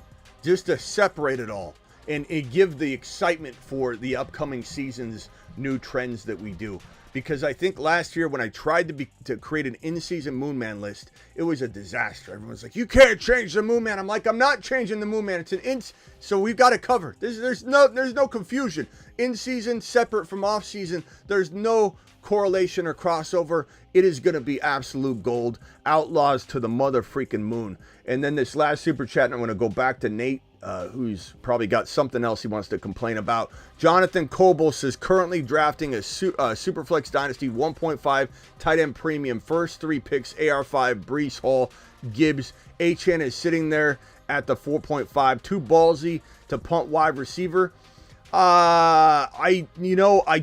Speaker 1: Just to separate it all and give the excitement for the upcoming season's new trends that we do. Because I think last year when I tried to create an in-season Moonman list, it was a disaster. Everyone's like, you can't change the Moonman. I'm like, I'm not changing the Moonman. It's an in, so we've got it covered. There's no confusion. In-season separate from off-season. There's no correlation or crossover. It is going to be absolute gold. Outlaws to the mother freaking moon. And then this last super chat, and I'm going to go back to Nate, who's probably got something else he wants to complain about. Jonathan Coble says currently drafting a Superflex Dynasty 1.5 tight end premium. First 3 picks, AR5, Breece Hall, Gibbs. HN is sitting there at the 4.5. Too ballsy to punt wide receiver. I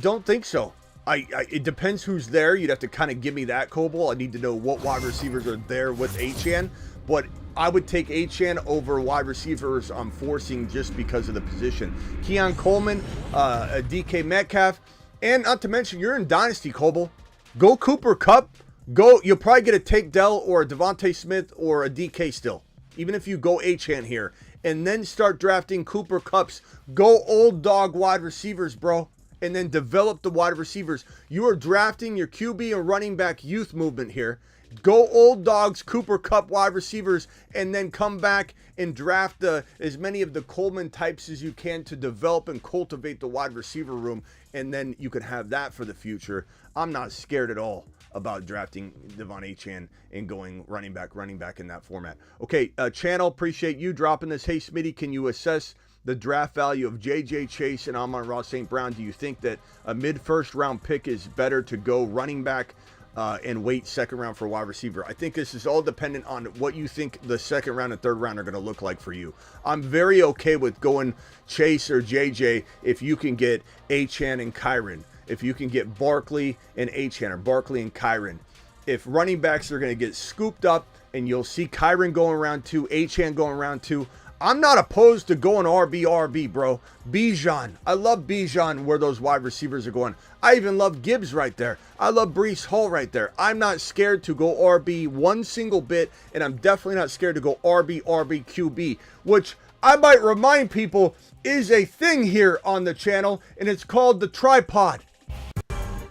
Speaker 1: don't think so. It depends who's there. You'd have to kind of give me that, Coble. I need to know what wide receivers are there with HN. But I would take HN over wide receivers I'm forcing just because of the position. Keon Coleman, DK Metcalf, and not to mention, you're in Dynasty, Coble. Go Cooper Kupp. Go. You'll probably get a Tank Dell or a Devontae Smith or a DK still, even if you go HN here. And then start drafting Cooper Kupps. Go old dog wide receivers, bro. And then develop the wide receivers. You are drafting your QB and running back youth movement here. Go old dogs, Cooper Kupp wide receivers, and then come back and draft as many of the Coleman types as you can to develop and cultivate the wide receiver room, and then you can have that for the future. I'm not scared at all about drafting Devon Achane and going running back in that format. Okay, channel, appreciate you dropping this. Hey, Smitty, can you assess the draft value of J.J. Chase and Amon-Ra St. Brown? Do you think that a mid-first round pick is better to go running back and wait second round for wide receiver? I think this is all dependent on what you think the second round and third round are going to look like for you. I'm very okay with going Chase or JJ if you can get Achane and Kyron. If you can get Barkley and Achane, or Barkley and Kyron. If running backs are going to get scooped up and you'll see Kyron going round 2, Achane going round 2, I'm not opposed to going RB, bro. Bijan. I love Bijan where those wide receivers are going. I even love Gibbs right there. I love Breece Hall right there. I'm not scared to go RB one single bit, and I'm definitely not scared to go RB, QB, which I might remind people is a thing here on the channel, and it's called the tripod.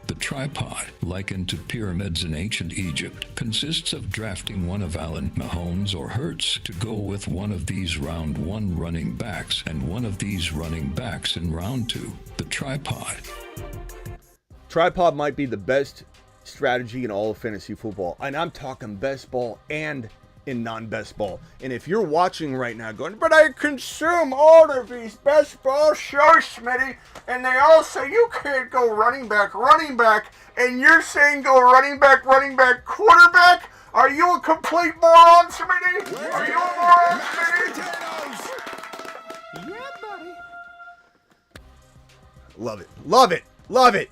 Speaker 4: The tripod, likened to pyramids in ancient Egypt, consists of drafting one of Allen, Mahomes, or Hurts to go with one of these round one running backs and one of these running backs in round two. The tripod.
Speaker 1: Tripod might be the best strategy in all of fantasy football. And I'm talking best ball and in non-best ball. And if you're watching right now going, but I consume all of these best ball shows, Smitty, and they all say you can't go running back, and you're saying go running back, quarterback? Are you a complete moron, Smitty? Are you a moron, Smitty? Yeah, buddy. Love it. Love it. Love it.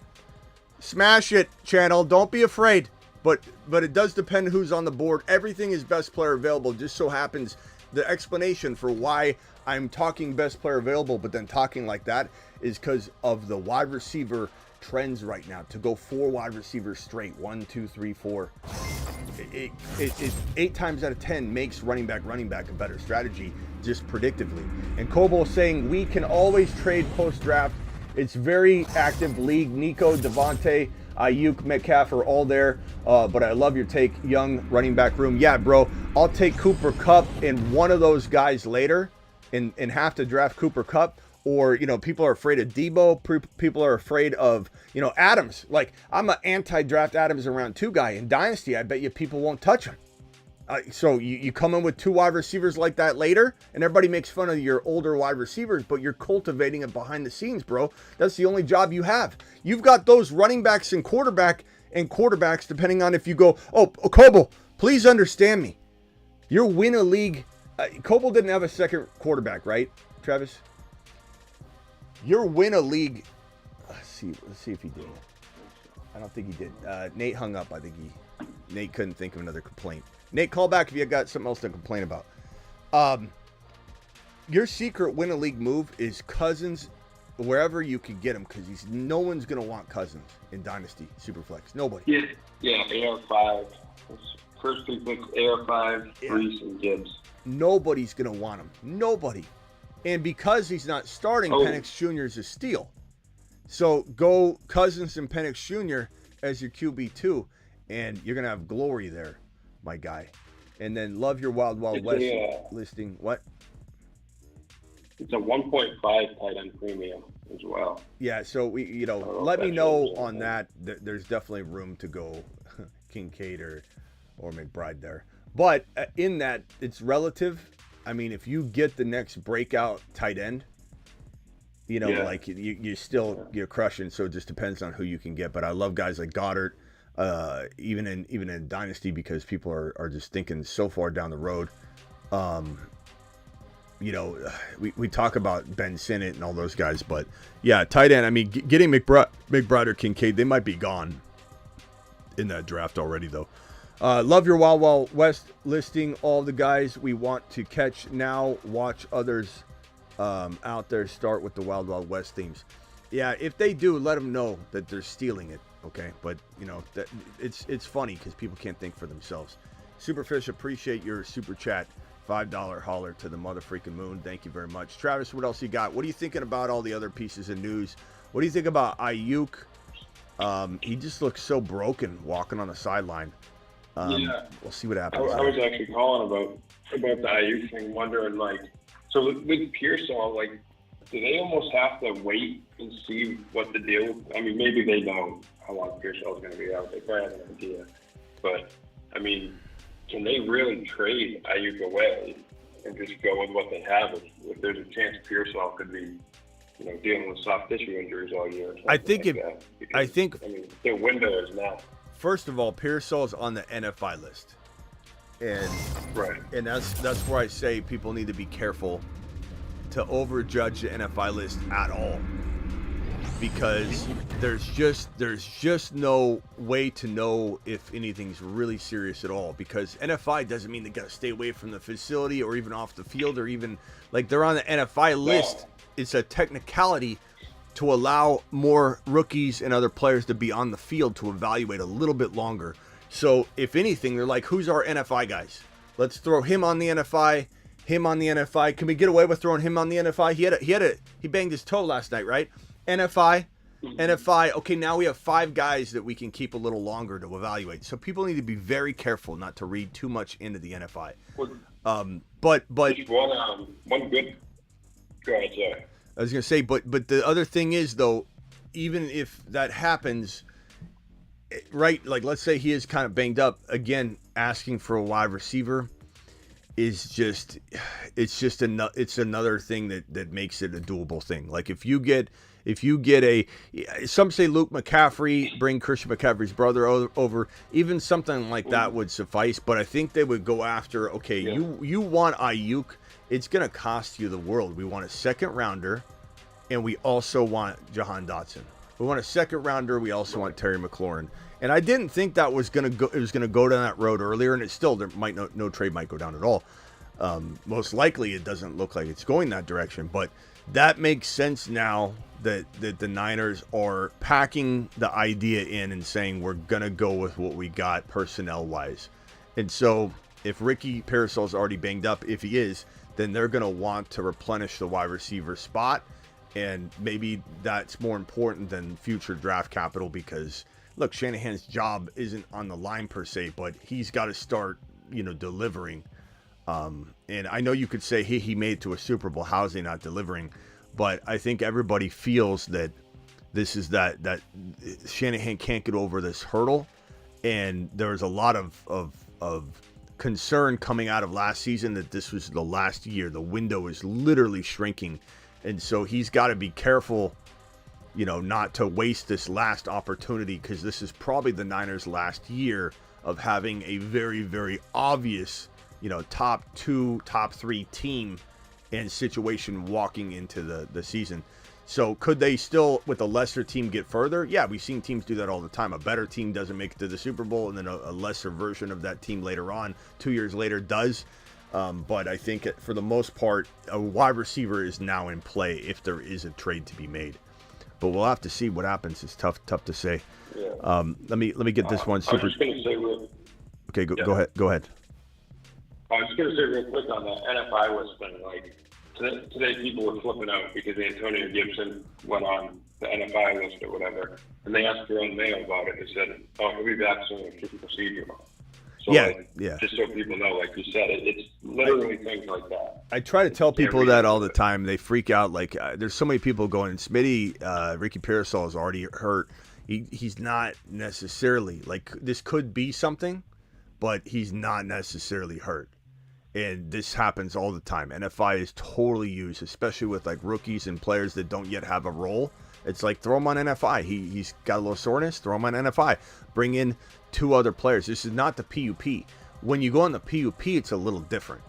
Speaker 1: Smash it, channel. Don't be afraid. But it does depend who's on the board. Everything is best player available. Just so happens the explanation for why I'm talking best player available, but then talking like that is because of the wide receiver trends right now. To go 4 wide receivers straight, 1, 2, 3, 4. It 8 times out of 10 makes running back a better strategy, just predictively. And Kobo saying we can always trade post draft. It's very active league. Nico, Devontae, Aiyuk, Metcalf are all there. But I love your take, young running back room. Yeah, bro, I'll take Cooper Kupp and one of those guys later and have to draft Cooper Kupp. Or, people are afraid of Debo. People are afraid of, Adams. Like, I'm an anti-draft Adams around 2 guy. In Dynasty, I bet you people won't touch him. So you come in with 2 wide receivers like that later, and everybody makes fun of your older wide receivers, but you're cultivating it behind the scenes, bro. That's the only job you have. You've got those running backs and quarterbacks, depending on if you go, Kobo, please understand me. You'll win a league. Kobo didn't have a second quarterback, right, Travis? You'll win a league. Let's see if he did. I don't think he did. Nate hung up. I think Nate couldn't think of another complaint. Nate, call back if you got something else to complain about. Your secret win a league move is Cousins wherever you can get him, because no one's gonna want Cousins in Dynasty Superflex. Nobody.
Speaker 8: Yeah, AR5. First 2 picks, AR5, Reese, and Gibbs.
Speaker 1: Nobody's gonna want him. Nobody. And because he's not starting, Penix Jr. is a steal. So go Cousins and Penix Jr. as your QB2, and you're gonna have glory there, my guy. And then love your Wild West listing. What?
Speaker 8: It's a 1.5 tight end premium as well.
Speaker 1: Yeah, so we, let me know on that. There's definitely room to go Kincaid or McBride there. But in that, it's relative. I mean, if you get the next breakout tight end, like you're crushing. So it just depends on who you can get. But I love guys like Goddard. Even in Dynasty, because people are just thinking so far down the road. We talk about Ben Sinnott and all those guys, but yeah, tight end. I mean, getting McBride or Kincaid, they might be gone in that draft already, though. Love your Wild West listing. All the guys we want to catch now. Watch others out there start with the Wild West themes. Yeah, if they do, let them know that they're stealing it. Okay, but that it's funny because people can't think for themselves. Superfish, appreciate your super chat. $5 holler to the motherfreaking moon. Thank you very much. Travis, what else you got? What are you thinking about all the other pieces of news? What do you think about Aiyuk? He just looks so broken walking on the sideline. We'll see what happens.
Speaker 8: I was actually calling about the Aiyuk thing, wondering so with Pearsall, do they almost have to wait and see what the deal? I mean, maybe they know how long Pearsall is going to be out. They probably have an idea, but I mean, can they really trade Aiyuk away and just go with what they have? If there's a chance Pearsall could be, dealing with soft tissue injuries all year.
Speaker 1: I think
Speaker 8: their window is now.
Speaker 1: First of all, Pearsall is on the NFI list, and that's where I say people need to be careful to overjudge the NFI list at all, because there's just no way to know if anything's really serious at all, because NFI doesn't mean they got to stay away from the facility or even off the field, or even they're on the NFI list. It's a technicality to allow more rookies and other players to be on the field to evaluate a little bit longer. So if anything, they're like, who's our NFI guys? Let's throw him on the NFI, him on the NFI. Can we get away with throwing him on the NFI? He banged his toe last night, right? NFI. Okay, now we have 5 guys that we can keep a little longer to evaluate. So people need to be very careful not to read too much into the NFI. But
Speaker 8: Just one good. Go ahead, sir.
Speaker 1: I was gonna say, but the other thing is though, even if that happens, right? Like let's say he is kind of banged up again. Asking for a wide receiver is it's another thing that makes it a doable thing. Like if you get some say Luke McCaffrey, bring Christian McCaffrey's brother over, even something like that would suffice. But I think they would go after, okay, you want Aiyuk, it's going to cost you the world. We want a second rounder, and we also want Jahan Dotson. We want a second rounder. We also want Terry McLaurin. And I didn't think that was going to go. It was going to go down that road earlier, and it still there might no trade might go down at all. Most likely, it doesn't look like it's going that direction. But that makes sense now that the Niners are packing the idea in and saying we're going to go with what we got personnel wise. And so if Ricky Parasol's already banged up, if he is, then they're going to want to replenish the wide receiver spot. And maybe that's more important than future draft capital because, look, Shanahan's job isn't on the line per se, but he's got to start, delivering. And I know you could say he made it to a Super Bowl. How's he not delivering? But I think everybody feels that this is that Shanahan can't get over this hurdle. And there's a lot of concern coming out of last season that this was the last year. The window is literally shrinking. And so he's got to be careful, not to waste this last opportunity because this is probably the Niners' last year of having a very, very obvious, top 2, top 3 team and situation walking into the season. So could they still, with a lesser team, get further? Yeah, we've seen teams do that all the time. A better team doesn't make it to the Super Bowl, and then a lesser version of that team later on, 2 years later, does. But I think for the most part, a wide receiver is now in play if there is a trade to be made. But we'll have to see what happens. It's tough to say.
Speaker 8: Yeah.
Speaker 1: Let me get this one.
Speaker 8: I was just going to say
Speaker 1: Okay, go ahead.
Speaker 8: I was going to say real quick on the NFI list thing. Like today, people were flipping out because Antonio Gibson went on the NFI list or whatever, and they asked Jerome Mayo about it. They said, "Oh, he'll be back soon. It's just procedural." So, just so people know, like you said, it's literally things like that.
Speaker 1: I try to tell people that all the time. They freak out. Like there's so many people going, Smitty, Ricky Parasol is already hurt. He's not necessarily, like, this could be something, but he's not necessarily hurt. And this happens all the time. NFI is totally used, especially with like rookies and players that don't yet have a role. It's like, throw him on NFI. He's got a little soreness, throw him on NFI. Bring in 2 other players. This is not the PUP. When you go on the PUP, it's a little different.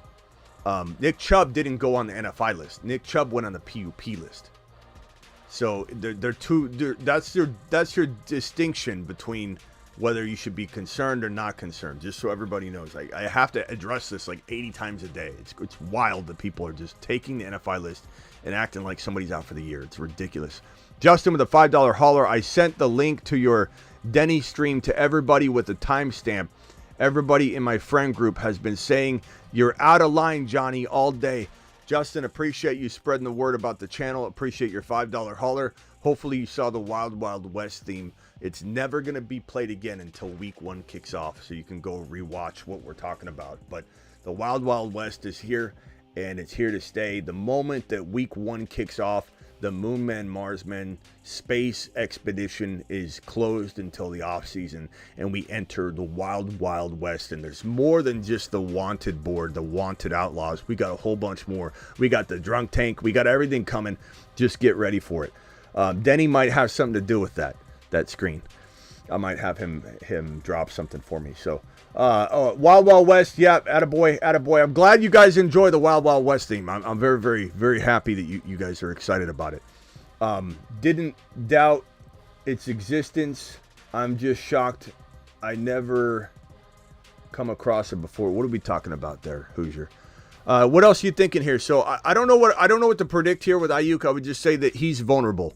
Speaker 1: Nick Chubb didn't go on the NFI list. Nick Chubb went on the PUP list. So that's your distinction between whether you should be concerned or not concerned, just so everybody knows. I have to address this like 80 times a day. It's wild that people are just taking the NFI list and acting like somebody's out for the year. It's ridiculous. Justin with a $5 hauler. I sent the link to your Denny stream to everybody with a timestamp. Everybody in my friend group has been saying you're out of line, Johnny, all day. Justin, appreciate you spreading the word about the channel. Appreciate your $5 hauler. Hopefully you saw the Wild Wild West theme. It's never going to be played again until week 1 kicks off, so you can go rewatch what we're talking about. But the Wild Wild West is here, and it's here to stay. The moment that week 1 kicks off, the Moonman Marsman space expedition is closed until the off season, and we enter the Wild Wild West. And there's more than just the wanted board, the wanted outlaws. We got a whole bunch more. We got the drunk tank. We got everything coming. Just get ready for it. Denny might have something to do with that screen. I might have him drop something for me. So, Wild Wild West, yeah, attaboy. I'm glad you guys enjoy the Wild Wild West theme. I'm very, very, very happy that you guys are excited about it. Didn't doubt its existence. I'm just shocked I never come across it before. What are we talking about there, Hoosier? What else are you thinking here? So I don't know what to predict here with Aiyuk. I would just say that he's vulnerable.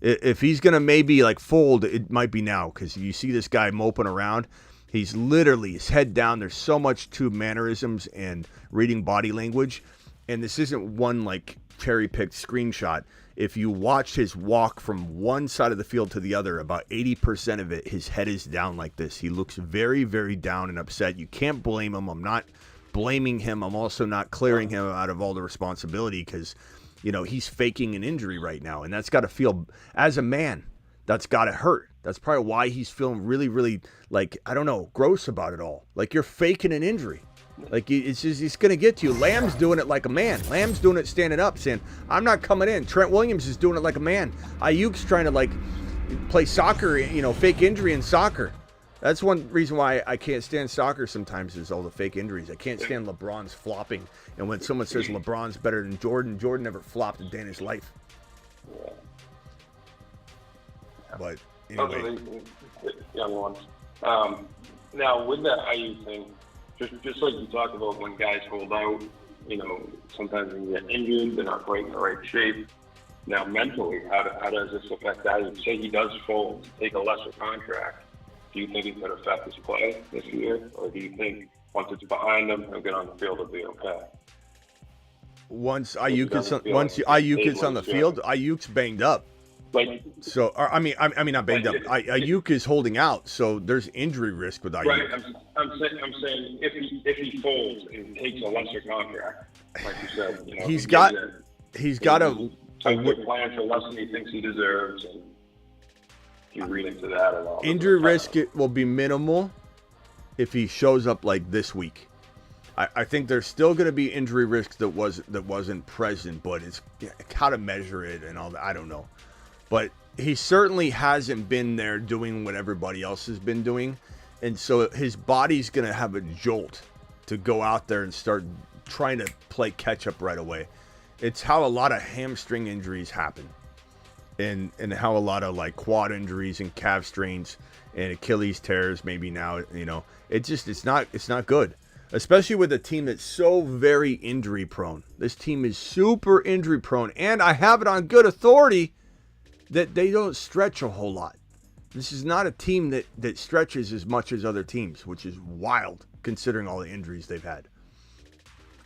Speaker 1: If he's going to maybe like fold, it might be now, because you see this guy moping around. He's literally his head down. There's so much to mannerisms and reading body language. and this isn't one like cherry-picked screenshot. If you watch his walk from one side of the field to the other, about 80% of it, his head is down like this. He looks very, very down and upset. You can't blame him. I'm not blaming him. I'm also not clearing him out of all the responsibility because, you know, he's faking an injury right now. And that's got to feel, as a man, that's got to hurt. That's probably why he's feeling really, really, like, I don't know, gross about it all. Like, you're faking an injury. Like, it's just, it's going to get to you. Lamb's doing it like a man. Lamb's doing it standing up, saying, I'm not coming in. Trent Williams is doing it like a man. Aiyuk's trying to, like, play soccer, you know, fake injury in soccer. That's one reason why I can't stand soccer sometimes is all the fake injuries. I can't stand LeBron's flopping. And when someone says LeBron's better than Jordan, Jordan never flopped a day in his life. But anyway.
Speaker 8: Young ones. Now, with that Aiyuk thing, just like you talked about when guys hold out, you know, sometimes when you get injured, they're not quite in the right shape. Now, mentally, how does this affect Aiyuk? Say he does fold, take a lesser contract. Do you think it could affect his play this year? Or do you think once it's behind him, he'll get on the field, it'll be okay?
Speaker 1: Once Aiyuk is on the field, Aiyuk's banged up.
Speaker 8: Like,
Speaker 1: so, I mean, not banged up. Aiyuk is holding out, so there's injury risk with Aiyuk.
Speaker 8: Right. I'm saying if he folds and takes a lesser contract, like you said, you know,
Speaker 1: he's got a
Speaker 8: plan for less than he thinks he deserves. And you read into that at all.
Speaker 1: Injury risk will be minimal if he shows up like this week. I think there's still going to be injury risk that wasn't present, but it's how to measure it and all that. I don't know. But he certainly hasn't been there doing what everybody else has been doing. And so his body's going to have a jolt to go out there and start trying to play catch up right away. It's how a lot of hamstring injuries happen. And how a lot of like quad injuries and calf strains and Achilles tears maybe now, you know, it's not good. Especially with a team that's so very injury prone. This team is super injury prone. And I have it on good authority that they don't stretch a whole lot. This is not a team that stretches as much as other teams, which is wild considering all the injuries they've had.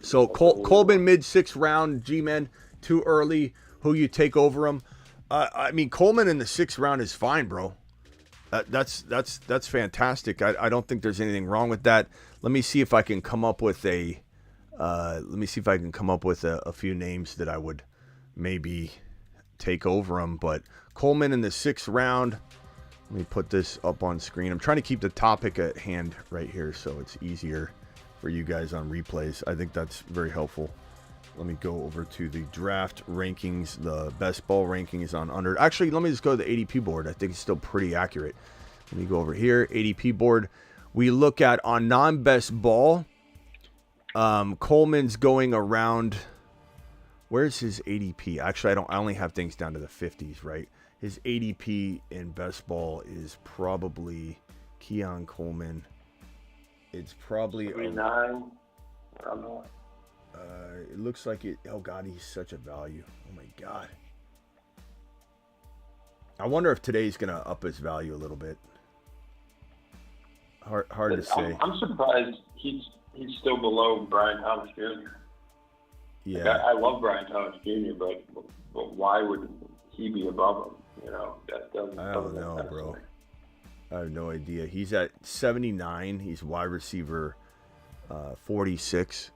Speaker 1: So Coleman mid-6th round, G-Men, too early. Who you take over him? I mean, Coleman in the 6th round is fine, bro. That's fantastic. I don't think there's anything wrong with that. Let me see if I can come up with a few names that I would maybe take over him. But Coleman in the 6th round. Let me put this up on screen. I'm trying to keep the topic at hand right here so it's easier for you guys on replays. I think that's very helpful. Let me go over to the draft rankings. The best ball ranking is on under. Actually, let me just go to the ADP board. I think it's still pretty accurate. Let me go over here. ADP board. We look at on non-best ball. Coleman's going around. Where's his ADP? Actually, I only have things down to the 50s, right? His ADP in best ball is probably Keon Coleman. It's probably
Speaker 8: 9. I don't know.
Speaker 1: It looks like it. Oh God, he's such a value. Oh my God. I wonder if today's gonna up his value a little bit. Hard to say.
Speaker 8: I'm surprised he's still below Brian Thomas Jr.
Speaker 1: Yeah,
Speaker 8: like, I love Brian Thomas Jr., but why would he be above him? You know, that doesn't.
Speaker 1: I don't know, bro. I have no idea. He's at 79. He's wide receiver 46.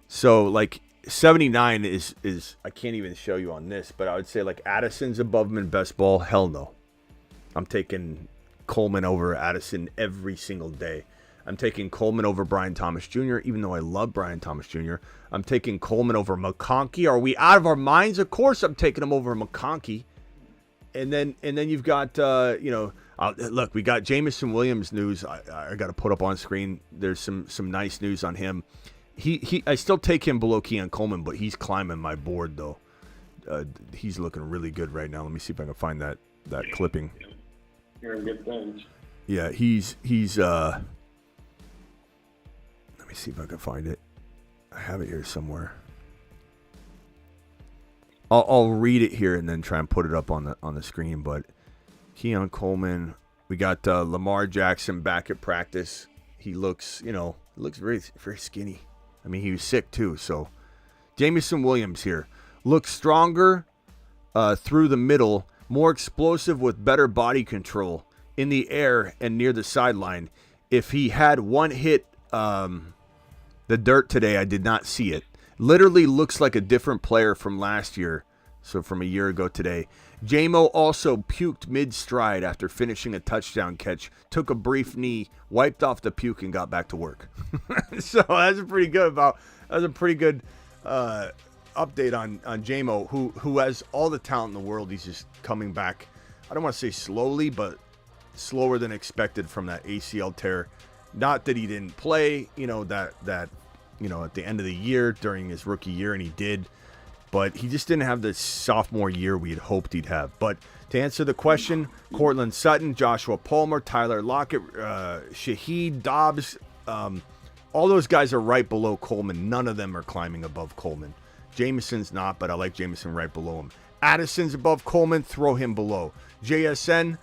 Speaker 1: So like 79 is I can't even show you on this, but I would say like Addison's above him in best ball. Hell no. I'm taking Coleman over Addison every single day. I'm taking Coleman over Brian Thomas Jr., even though I love Brian Thomas Jr. I'm taking Coleman over McConkey. Are we out of our minds? Of course I'm taking him over McConkey. And then you've got, look, we got Jameson Williams news. I got to put up on screen. There's some nice news on him. I still take him below Keon Coleman, but he's climbing my board, though. He's looking really good right now. Let me see if I can find that clipping.
Speaker 8: Hearing good things.
Speaker 1: Yeah, he's let me see if I can find it. I have it here somewhere. I'll read it here and then try and put it up on the screen. But Keon Coleman, we got Lamar Jackson back at practice. He looks very very skinny. I mean, he was sick too, so Jamison Williams here. Looks stronger through the middle, more explosive with better body control in the air and near the sideline. If he had one hit the dirt today, I did not see it. Literally looks like a different player from last year, so from a year ago today. J-Mo also puked mid-stride after finishing a touchdown catch, took a brief knee, wiped off the puke, and got back to work. So that's a pretty good update on J-Mo, who has all the talent in the world. He's just coming back. I don't want to say slowly, but slower than expected from that ACL tear. Not that he didn't play, that at the end of the year during his rookie year, and he did, but he just didn't have the sophomore year we had hoped he'd have. But to answer the question, Cortland Sutton, Joshua Palmer, Tyler Lockett, Shaheed Dobbs, all those guys are right below Coleman. None of them are climbing above Coleman. Jameson's not, but I like Jameson right below him. Addison's above Coleman, throw him below. JSN,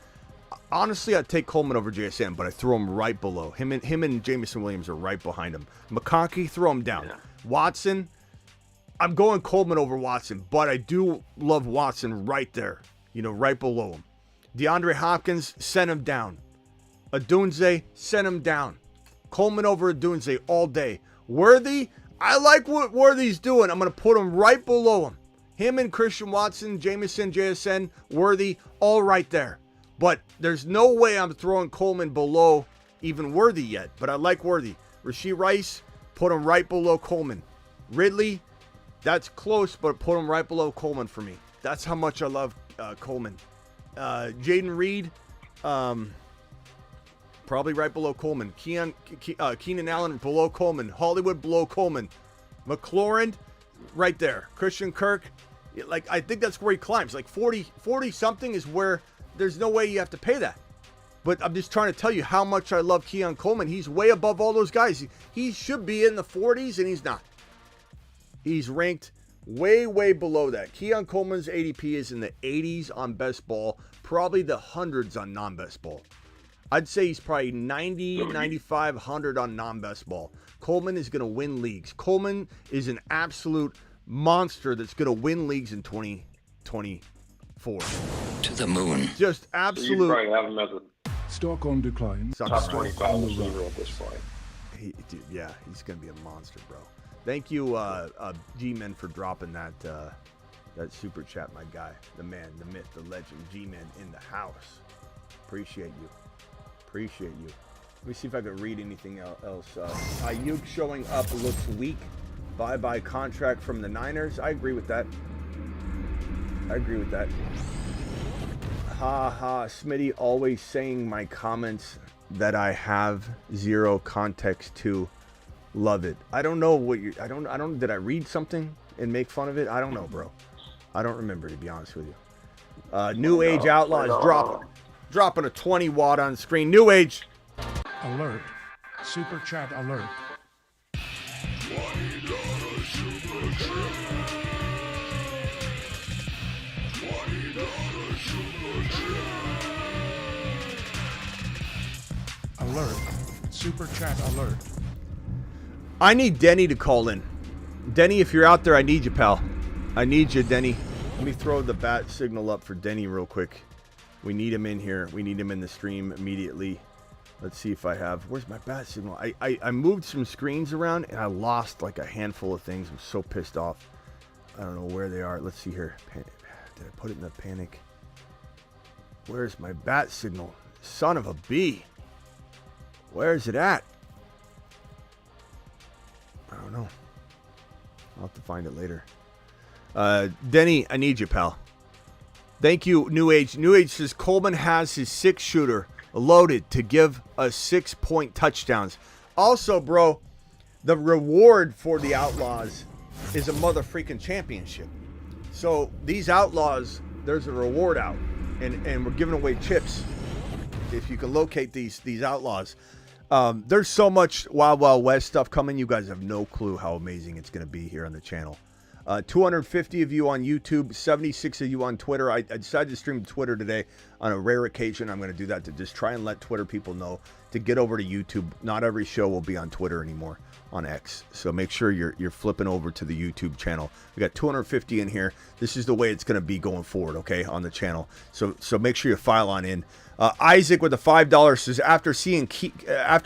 Speaker 1: honestly, I'd take Coleman over JSN, but I throw him right below. Him and Jamison Williams are right behind him. McConkey, throw him down. Yeah. Watson, I'm going Coleman over Watson, but I do love Watson right there, right below him. DeAndre Hopkins, send him down. Adunze, send him down. Coleman over Adunze all day. Worthy, I like what Worthy's doing. I'm going to put him right below him. Him and Christian Watson, Jameson, JSN, Worthy, all right there. But there's no way I'm throwing Coleman below even Worthy yet. But I like Worthy. Rashee Rice, put him right below Coleman. Ridley, that's close, but put him right below Coleman for me. That's how much I love Coleman. Jaden Reed, probably right below Coleman. Keenan Allen below Coleman. Hollywood below Coleman. McLaurin, right there. Christian Kirk, I think that's where he climbs. 40 something is where there's no way you have to pay that. But I'm just trying to tell you how much I love Keon Coleman. He's way above all those guys. He should be in the 40s, and he's not. He's ranked way, way below that. Keon Coleman's ADP is in the 80s on best ball, probably the hundreds on non-best ball. I'd say he's probably 90, 95, 100 on non-best ball. Coleman is going to win leagues. Coleman is an absolute monster that's going to win leagues in 2024.
Speaker 9: To the moon.
Speaker 1: Just absolute. So you
Speaker 8: probably have him as a
Speaker 5: Stock on decline.
Speaker 8: top 25 receiver at this point.
Speaker 1: He's going to be a monster, bro. Thank you, G-Men, for dropping that super chat, my guy. The man, the myth, the legend, G-Men in the house. Appreciate you. Let me see if I can read anything else. Aiyuk showing up looks weak. Bye-bye contract from the Niners. I agree with that. Smitty always saying my comments that I have zero context to. Love it. I don't know what you. I don't. Did I read something and make fun of it? I don't know, bro. I don't remember, to be honest with you. New Age Outlaws dropping a 20 watt on screen. New Age.
Speaker 5: Alert. Super chat alert. Alert. Super chat alert.
Speaker 1: I need Denny to call in. Denny, if you're out there, I need you, pal. I need you, Denny. Let me throw the bat signal up for Denny real quick. We need him in here. We need him in the stream immediately. Let's see if I have. Where's my bat signal? I moved some screens around and I lost like a handful of things. I'm so pissed off. I don't know where they are. Let's see here. Did I put it in the panic? Where's my bat signal? Son of a bee. Where is it at? I don't know. I'll have to find it later. Denny, I need you, pal. Thank you, New Age. New Age says Coleman has his 6-shooter loaded to give us 6-point touchdowns. Also, bro, the reward for the Outlaws is a mother-freaking championship. So these Outlaws, there's a reward out, and we're giving away chips if you can locate these Outlaws. There's so much Wild Wild West stuff coming. You guys have no clue how amazing it's going to be here on the channel. 250 of you on YouTube, 76 of you on Twitter. I decided to stream Twitter today on a rare occasion. I'm going to do that to just try and let Twitter people know to get over to YouTube. Not every show will be on Twitter anymore, on X. So make sure you're flipping over to the YouTube channel. We got 250 in here. This is the way it's going to be going forward, okay, on the channel. So make sure you file on in. Isaac with the $5 says, after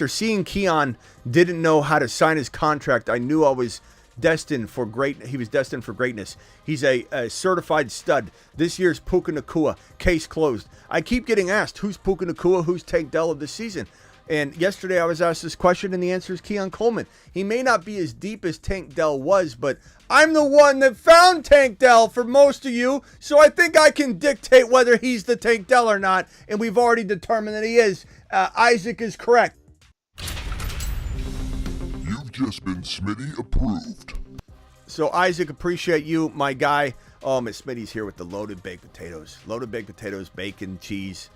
Speaker 1: seeing Keon didn't know how to sign his contract, I knew I was destined for great. He was destined for greatness. He's a certified stud. This year's Puka Nacua. Case closed. I keep getting asked, who's Puka Nacua? Who's Tank Dell of the season? And yesterday I was asked this question, and the answer is Keon Coleman. He may not be as deep as Tank Dell was, but I'm the one that found Tank Dell for most of you, so I think I can dictate whether he's the Tank Dell or not, and we've already determined that he is. Isaac is correct.
Speaker 2: You've just been Smitty approved.
Speaker 1: So Isaac, appreciate you, my guy. Miss Smitty's here with the loaded baked potatoes. Loaded baked potatoes, bacon, cheese,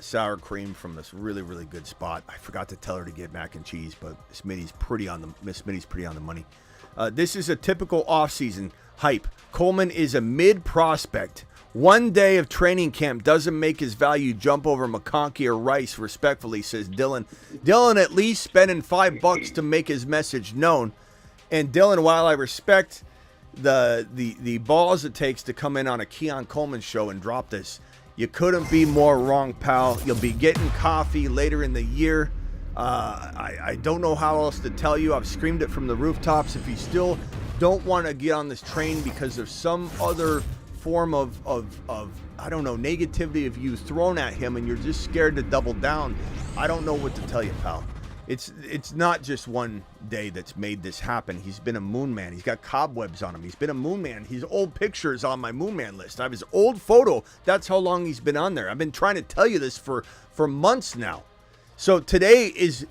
Speaker 1: sour cream from this really, really good spot. I forgot to tell her to get mac and cheese, but Miss Smitty's pretty on the money. This is a typical offseason hype. Coleman is a mid prospect. One day of training camp doesn't make his value jump over McConkey or Rice, respectfully, says Dylan. Dylan at least spending $5 to make his message known. And Dylan, while I respect the balls it takes to come in on a Keon Coleman show and drop this, you couldn't be more wrong, pal. You'll be getting coffee later in the year. I don't know how else to tell you. I've screamed it from the rooftops. If you still don't want to get on this train because of some other form of I don't know, negativity of you thrown at him and you're just scared to double down, I don't know what to tell you, pal. It's not just one day that's made this happen. He's been a moon man. He's got cobwebs on him. He's been a moon man. His old picture is on my moon man list. I have his old photo. That's how long he's been on there. I've been trying to tell you this for months now. So today is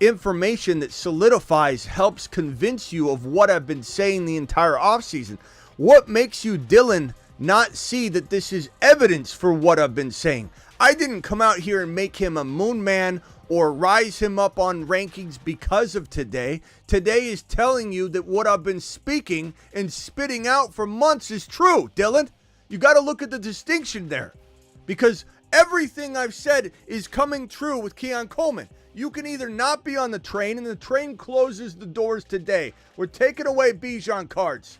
Speaker 1: information that solidifies, helps convince you of what I've been saying the entire offseason. What makes you, Dylan, not see that this is evidence for what I've been saying? I didn't come out here and make him a moon man or rise him up on rankings because of today. Today is telling you that what I've been speaking and spitting out for months is true, Dylan. You got to look at the distinction there, because everything I've said is coming true with Keon Coleman. You can either not be on the train, and the train closes the doors today. We're taking away Bijan cards.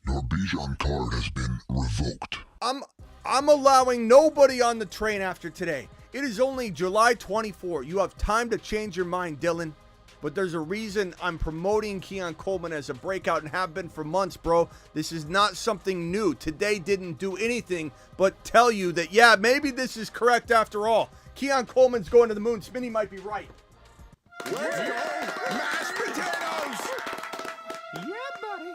Speaker 2: Your Bijan card has been revoked.
Speaker 1: I'm allowing nobody on the train after today. It is only July 24. You have time to change your mind, Dylan. But there's a reason I'm promoting Keon Coleman as a breakout and have been for months, bro. This is not something new. Today didn't do anything but tell you that, yeah, maybe this is correct after all. Keon Coleman's going to the moon. Smitty might be right.
Speaker 2: Let's go! Mashed potatoes!
Speaker 1: Yeah, buddy.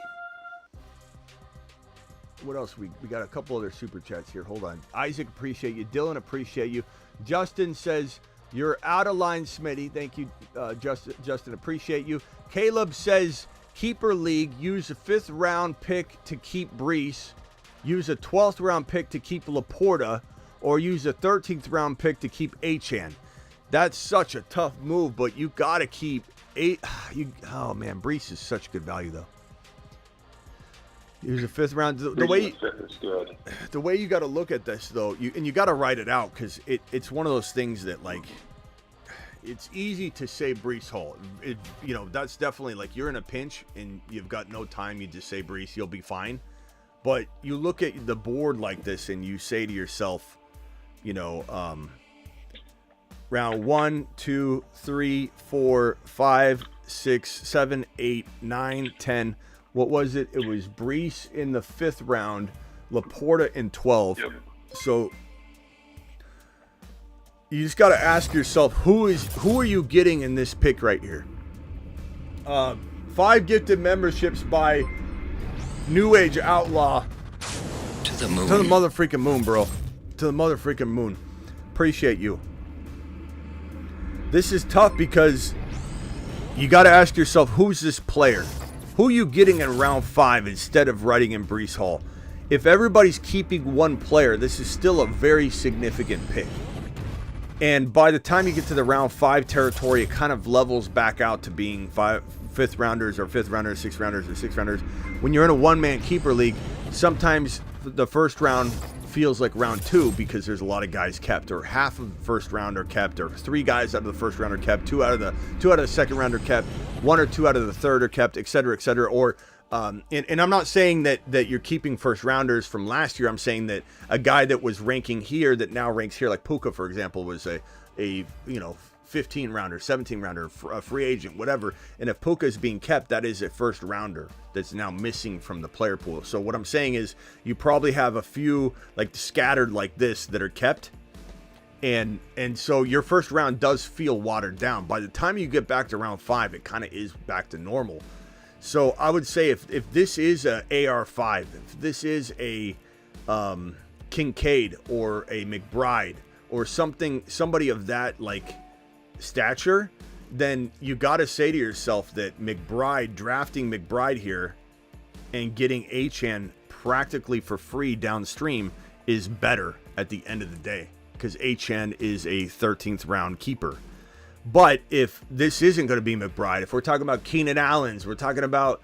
Speaker 1: What else? We got a couple other super chats here. Hold on. Isaac, appreciate you. Dylan, appreciate you. Justin says, you're out of line, Smitty. Thank you, Justin. Appreciate you. Caleb says, keeper league, use a 5th round pick to keep Brees, use a 12th round pick to keep Laporta, or use a 13th round pick to keep Achane. That's such a tough move, but you got to keep oh man, Brees is such good value though. Use a 5th round. The way you got to look at this though, you got to write it out, because it's one of those things that, like, it's easy to say Brees Hall. That's definitely, like, you're in a pinch and you've got no time. You just say Brees, you'll be fine. But you look at the board like this and you say to yourself, round 1, 2, 3, 4, 5, 6, 7, 8, 9, 10. What was it? It was Brees in the 5th round, Laporta in 12. Yep. So you just got to ask yourself, who are you getting in this pick right here? 5 gifted memberships by New Age Outlaw.
Speaker 4: To the moon.
Speaker 1: To the motherfreaking moon, bro. To the motherfreaking moon. Appreciate you. This is tough because you got to ask yourself, who's this player? Who are you getting in round 5 instead of writing in Brees Hall? If everybody's keeping one player, this is still a very significant pick. And by the time you get to the round 5 territory, it kind of levels back out to being fifth rounders or sixth rounders. When you're in a one-man keeper league, sometimes the first round feels like round 2 because there's a lot of guys kept, or half of the first round are kept, or 3 guys out of the first round are kept, 2 out of the second round are kept, 1 or 2 out of the third are kept, etc., etc. Or and I'm not saying that you're keeping first rounders from last year. I'm saying that a guy that was ranking here that now ranks here, like Puka, for example, was a 15 rounder, 17 rounder, a free agent, whatever. And if Puka is being kept, that is a first rounder that's now missing from the player pool. So what I'm saying is you probably have a few like scattered like this that are kept. And so your first round does feel watered down. By the time you get back to round 5, it kind of is back to normal. So I would say if this is a AR5, if this is a Kincaid or a McBride or somebody of that like stature, then you got to say to yourself that drafting McBride here and getting Achane practically for free downstream is better at the end of the day, because Achane is a 13th round keeper. But if this isn't going to be McBride, if we're talking about Keenan Allen's, we're talking about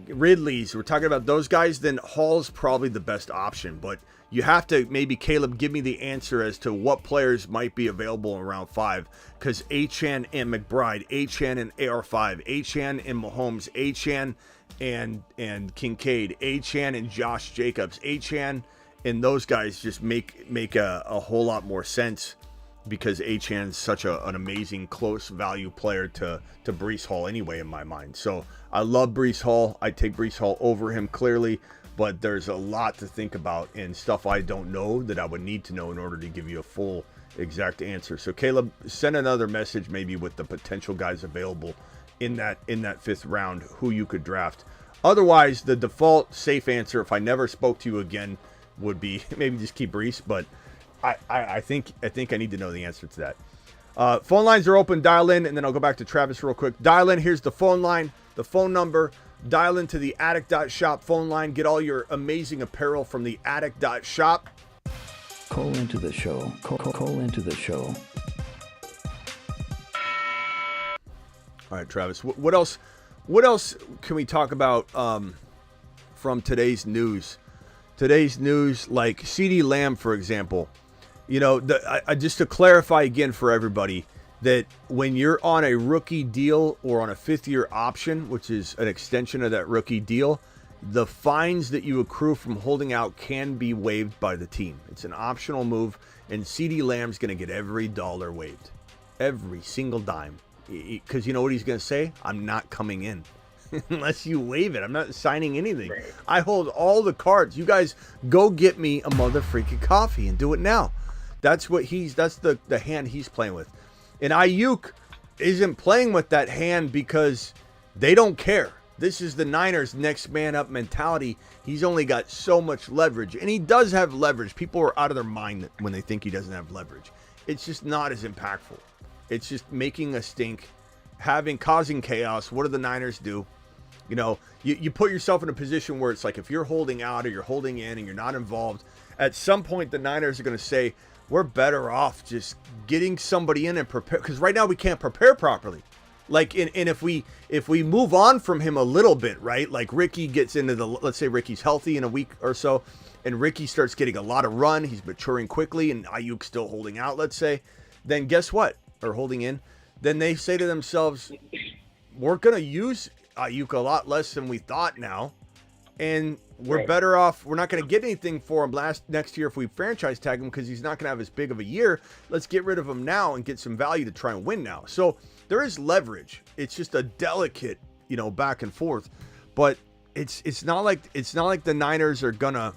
Speaker 1: Ridley's, we're talking about those guys, then Hall's probably the best option. But you have to maybe, Caleb, give me the answer as to what players might be available in round 5. Because Achane and McBride, Achane and AR5, Achane and Mahomes, Achane and Kincaid, Achane and Josh Jacobs, Achane and those guys just make a whole lot more sense, because Achane's such an amazing close value player to Breece Hall anyway, in my mind. So I love Breece Hall. I take Breece Hall over him clearly, but there's a lot to think about and stuff I don't know that I would need to know in order to give you a full exact answer. So Caleb, send another message maybe with the potential guys available in that 5th round who you could draft. Otherwise, the default safe answer, if I never spoke to you again, would be maybe just keep Breece, but I think I need to know the answer to that. Phone lines are open. Dial in, and then I'll go back to Travis real quick. Dial in. Here's the phone line, the phone number. Dial into the Addict.shop phone line. Get all your amazing apparel from the Addict.shop.
Speaker 6: Call into the show. Call into the show.
Speaker 1: All right, Travis. What else? What else can we talk about from today's news? Today's news, like CeeDee Lamb, for example. You know, just to clarify again for everybody, that when you're on a rookie deal or on a 5th-year option, which is an extension of that rookie deal, the fines that you accrue from holding out can be waived by the team. It's an optional move, and CeeDee Lamb's going to get every dollar waived. Every single dime. Because you know what he's going to say? I'm not coming in. Unless you waive it. I'm not signing anything. Right. I hold all the cards. You guys go get me a mother freaking coffee and do it now. That's the hand he's playing with. And Aiyuk isn't playing with that hand because they don't care. This is the Niners' next man up mentality. He's only got so much leverage. And he does have leverage. People are out of their mind when they think he doesn't have leverage. It's just not as impactful. It's just making a stink, causing chaos. What do the Niners do? You know, you put yourself in a position where it's like if you're holding out or you're holding in and you're not involved, at some point the Niners are going to say, we're better off just getting somebody in and prepare, because right now we can't prepare properly. Like, and if we move on from him a little bit, right? Like Ricky gets into let's say Ricky's healthy in a week or so, and Ricky starts getting a lot of run, he's maturing quickly, and Aiyuk's still holding out, let's say, then guess what? Or holding in. Then they say to themselves, we're going to use Aiyuk a lot less than we thought now, and we're better off. We're not going to get anything for him next year if we franchise tag him, because he's not going to have as big of a year. Let's get rid of him now and get some value to try and win now. So there is leverage. It's just a delicate, back and forth. But it's not like the Niners are gonna.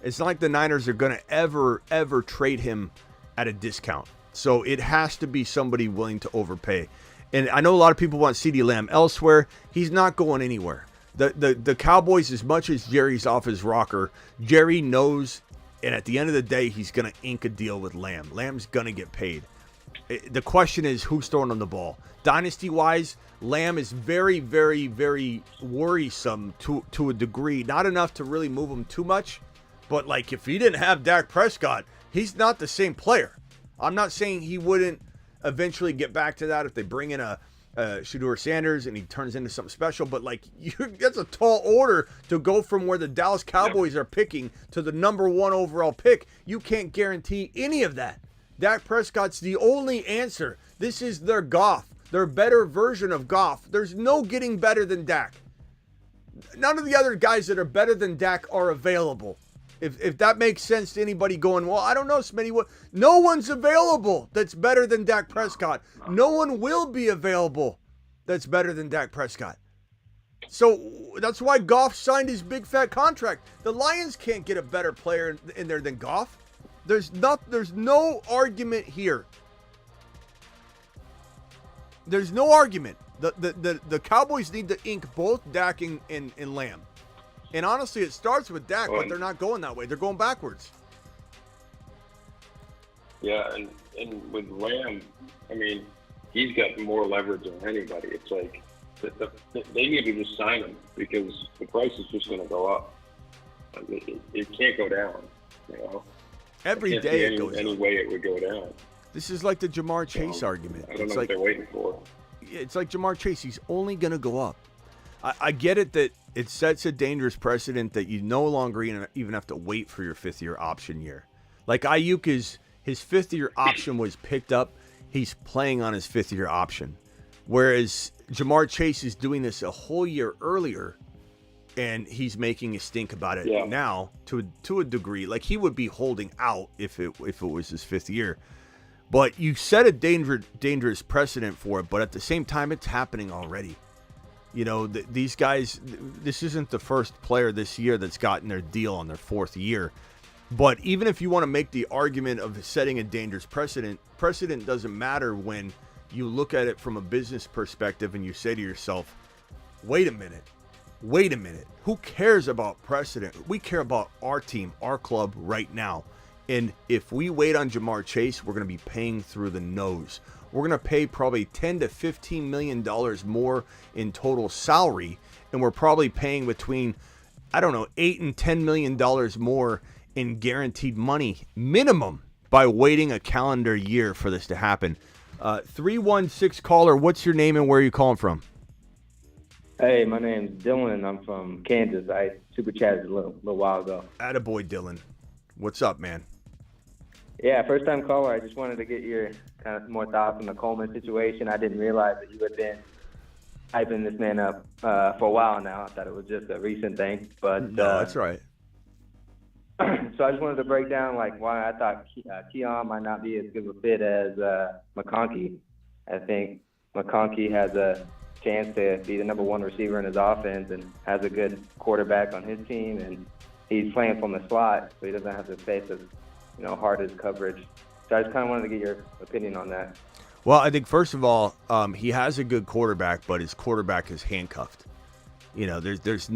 Speaker 1: It's not like the Niners are gonna ever trade him at a discount. So it has to be somebody willing to overpay. And I know a lot of people want CeeDee Lamb elsewhere. He's not going anywhere. The Cowboys, as much as Jerry's off his rocker, Jerry knows, and at the end of the day, he's going to ink a deal with Lamb. Lamb's going to get paid. The question is, who's throwing him the ball? Dynasty-wise, Lamb is very, very, very worrisome to a degree. Not enough to really move him too much, but like if he didn't have Dak Prescott, he's not the same player. I'm not saying he wouldn't eventually get back to that if they bring in a Shedeur Sanders and he turns into something special. But, like, that's a tall order to go from where the Dallas Cowboys are picking to the number 1 overall pick. You can't guarantee any of that. Dak Prescott's the only answer. This is their Goff, their better version of Goff. There's no getting better than Dak. None of the other guys that are better than Dak are available. If that makes sense to anybody going, well, I don't know, Smitty. What? No one's available that's better than Dak Prescott. No one will be available that's better than Dak Prescott. So that's why Goff signed his big fat contract. The Lions can't get a better player in there than Goff. There's no argument here. There's no argument. The Cowboys need to ink both Dak and Lamb. And honestly, it starts with Dak, but they're not going that way. They're going backwards.
Speaker 8: Yeah, and with Lamb, I mean, he's got more leverage than anybody. It's like they need to just sign him because the price is just going to go up. It can't go down, you know.
Speaker 1: Every day it goes
Speaker 8: any way it would go down.
Speaker 1: This is like the Jamar Chase argument.
Speaker 8: I don't know what they're waiting for.
Speaker 1: It's like Jamar Chase. He's only going to go up. I get it that it sets a dangerous precedent that you no longer even have to wait for your 5th-year option year. Like Aiyuk, his 5th-year option was picked up. He's playing on his 5th-year option. Whereas Jamar Chase is doing this a whole year earlier, and he's making a stink about it now to a degree. Like he would be holding out if it was his 5th year. But you set a dangerous precedent for it, but at the same time, it's happening already. You know, these guys, this isn't the first player this year that's gotten their deal on their 4th year. But even if you want to make the argument of setting a dangerous precedent doesn't matter when you look at it from a business perspective and you say to yourself, wait a minute. Who cares about precedent? We care about our team, our club right now. And if we wait on Jamar Chase, we're going to be paying through the nose. We're going to pay probably $10 to $15 million more in total salary. And we're probably paying between, $8 and $10 million more in guaranteed money minimum by waiting a calendar year for this to happen. 316 caller, what's your name and where are you calling from?
Speaker 9: Hey, my name's Dylan. I'm from Kansas. I super chatted a little while ago.
Speaker 1: Attaboy, Dylan. What's up, man?
Speaker 9: Yeah, first time caller. I just wanted to get your kind of more thoughts on the Coleman situation. I didn't realize that you had been hyping this man up for a while now. I thought it was just a recent thing, but
Speaker 1: no, that's right.
Speaker 9: So I just wanted to break down like why I thought Keon might not be as good of a fit as McConkey. I think McConkey has a chance to be the number 1 receiver in his offense and has a good quarterback on his team, and he's playing from the slot, so he doesn't have to face as hardest coverage. So I just kind of wanted to get your opinion on that.
Speaker 1: Well, I think first of all, he has a good quarterback, but his quarterback is handcuffed. There's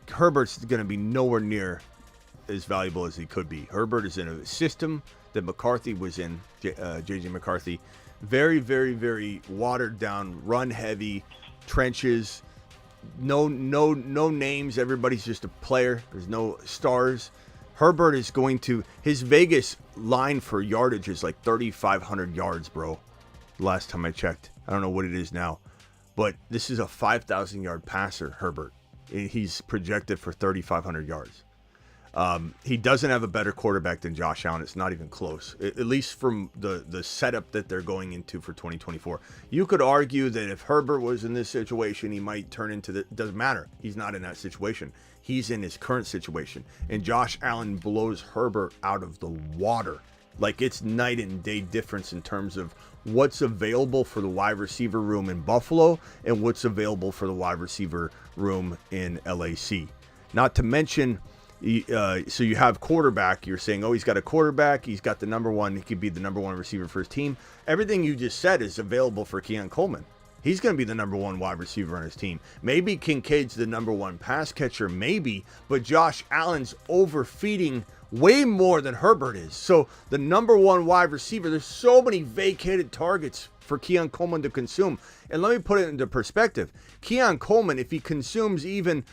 Speaker 1: Herbert's going to be nowhere near as valuable as he could be. Herbert is in a system that McCarthy was in, J.J. McCarthy. Very, very, very watered down, run heavy, trenches, no names. Everybody's just a player. There's no stars. Herbert is going to, his Vegas line for yardage is like 3,500 yards, bro. Last time I checked. I don't know what it is now. But this is a 5,000 yard passer, Herbert. He's projected for 3,500 yards. He doesn't have a better quarterback than Josh Allen. It's not even close, at least from the setup that they're going into for 2024. You could argue that if Herbert was in this situation, he might turn into the, doesn't matter. He's not in that situation. He's in his current situation. And Josh Allen blows Herbert out of the water. Like it's night and day difference in terms of what's available for the wide receiver room in Buffalo and what's available for the wide receiver room in LAC. Not to mention, so you have quarterback. You're saying, oh, he's got a quarterback. He's got the number 1. He could be the number 1 receiver for his team. Everything you just said is available for Keon Coleman. He's going to be the number 1 wide receiver on his team. Maybe Kincaid's the number 1 pass catcher, maybe, but Josh Allen's overfeeding way more than Herbert is. So the number 1 wide receiver, there's so many vacated targets for Keon Coleman to consume. And let me put it into perspective. Keon Coleman, if he consumes even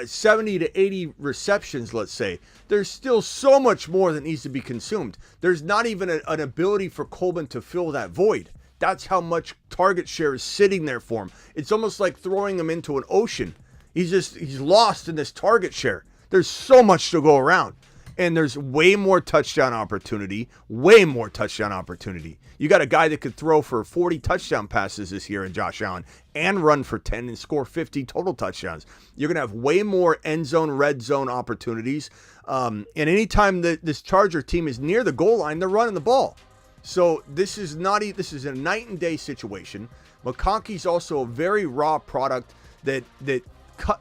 Speaker 1: 70 to 80 receptions, let's say, there's still so much more that needs to be consumed. There's not even an ability for Coleman to fill that void. That's how much target share is sitting there for him. It's almost like throwing him into an ocean. He's lost in this target share. There's so much to go around. And there's way more touchdown opportunity. You got a guy that could throw for 40 touchdown passes this year in Josh Allen and run for 10 and score 50 total touchdowns. You're going to have way more end zone, red zone opportunities. And anytime that this Charger team is near the goal line, they're running the ball. So this is a night and day situation. McConkey's also a very raw product that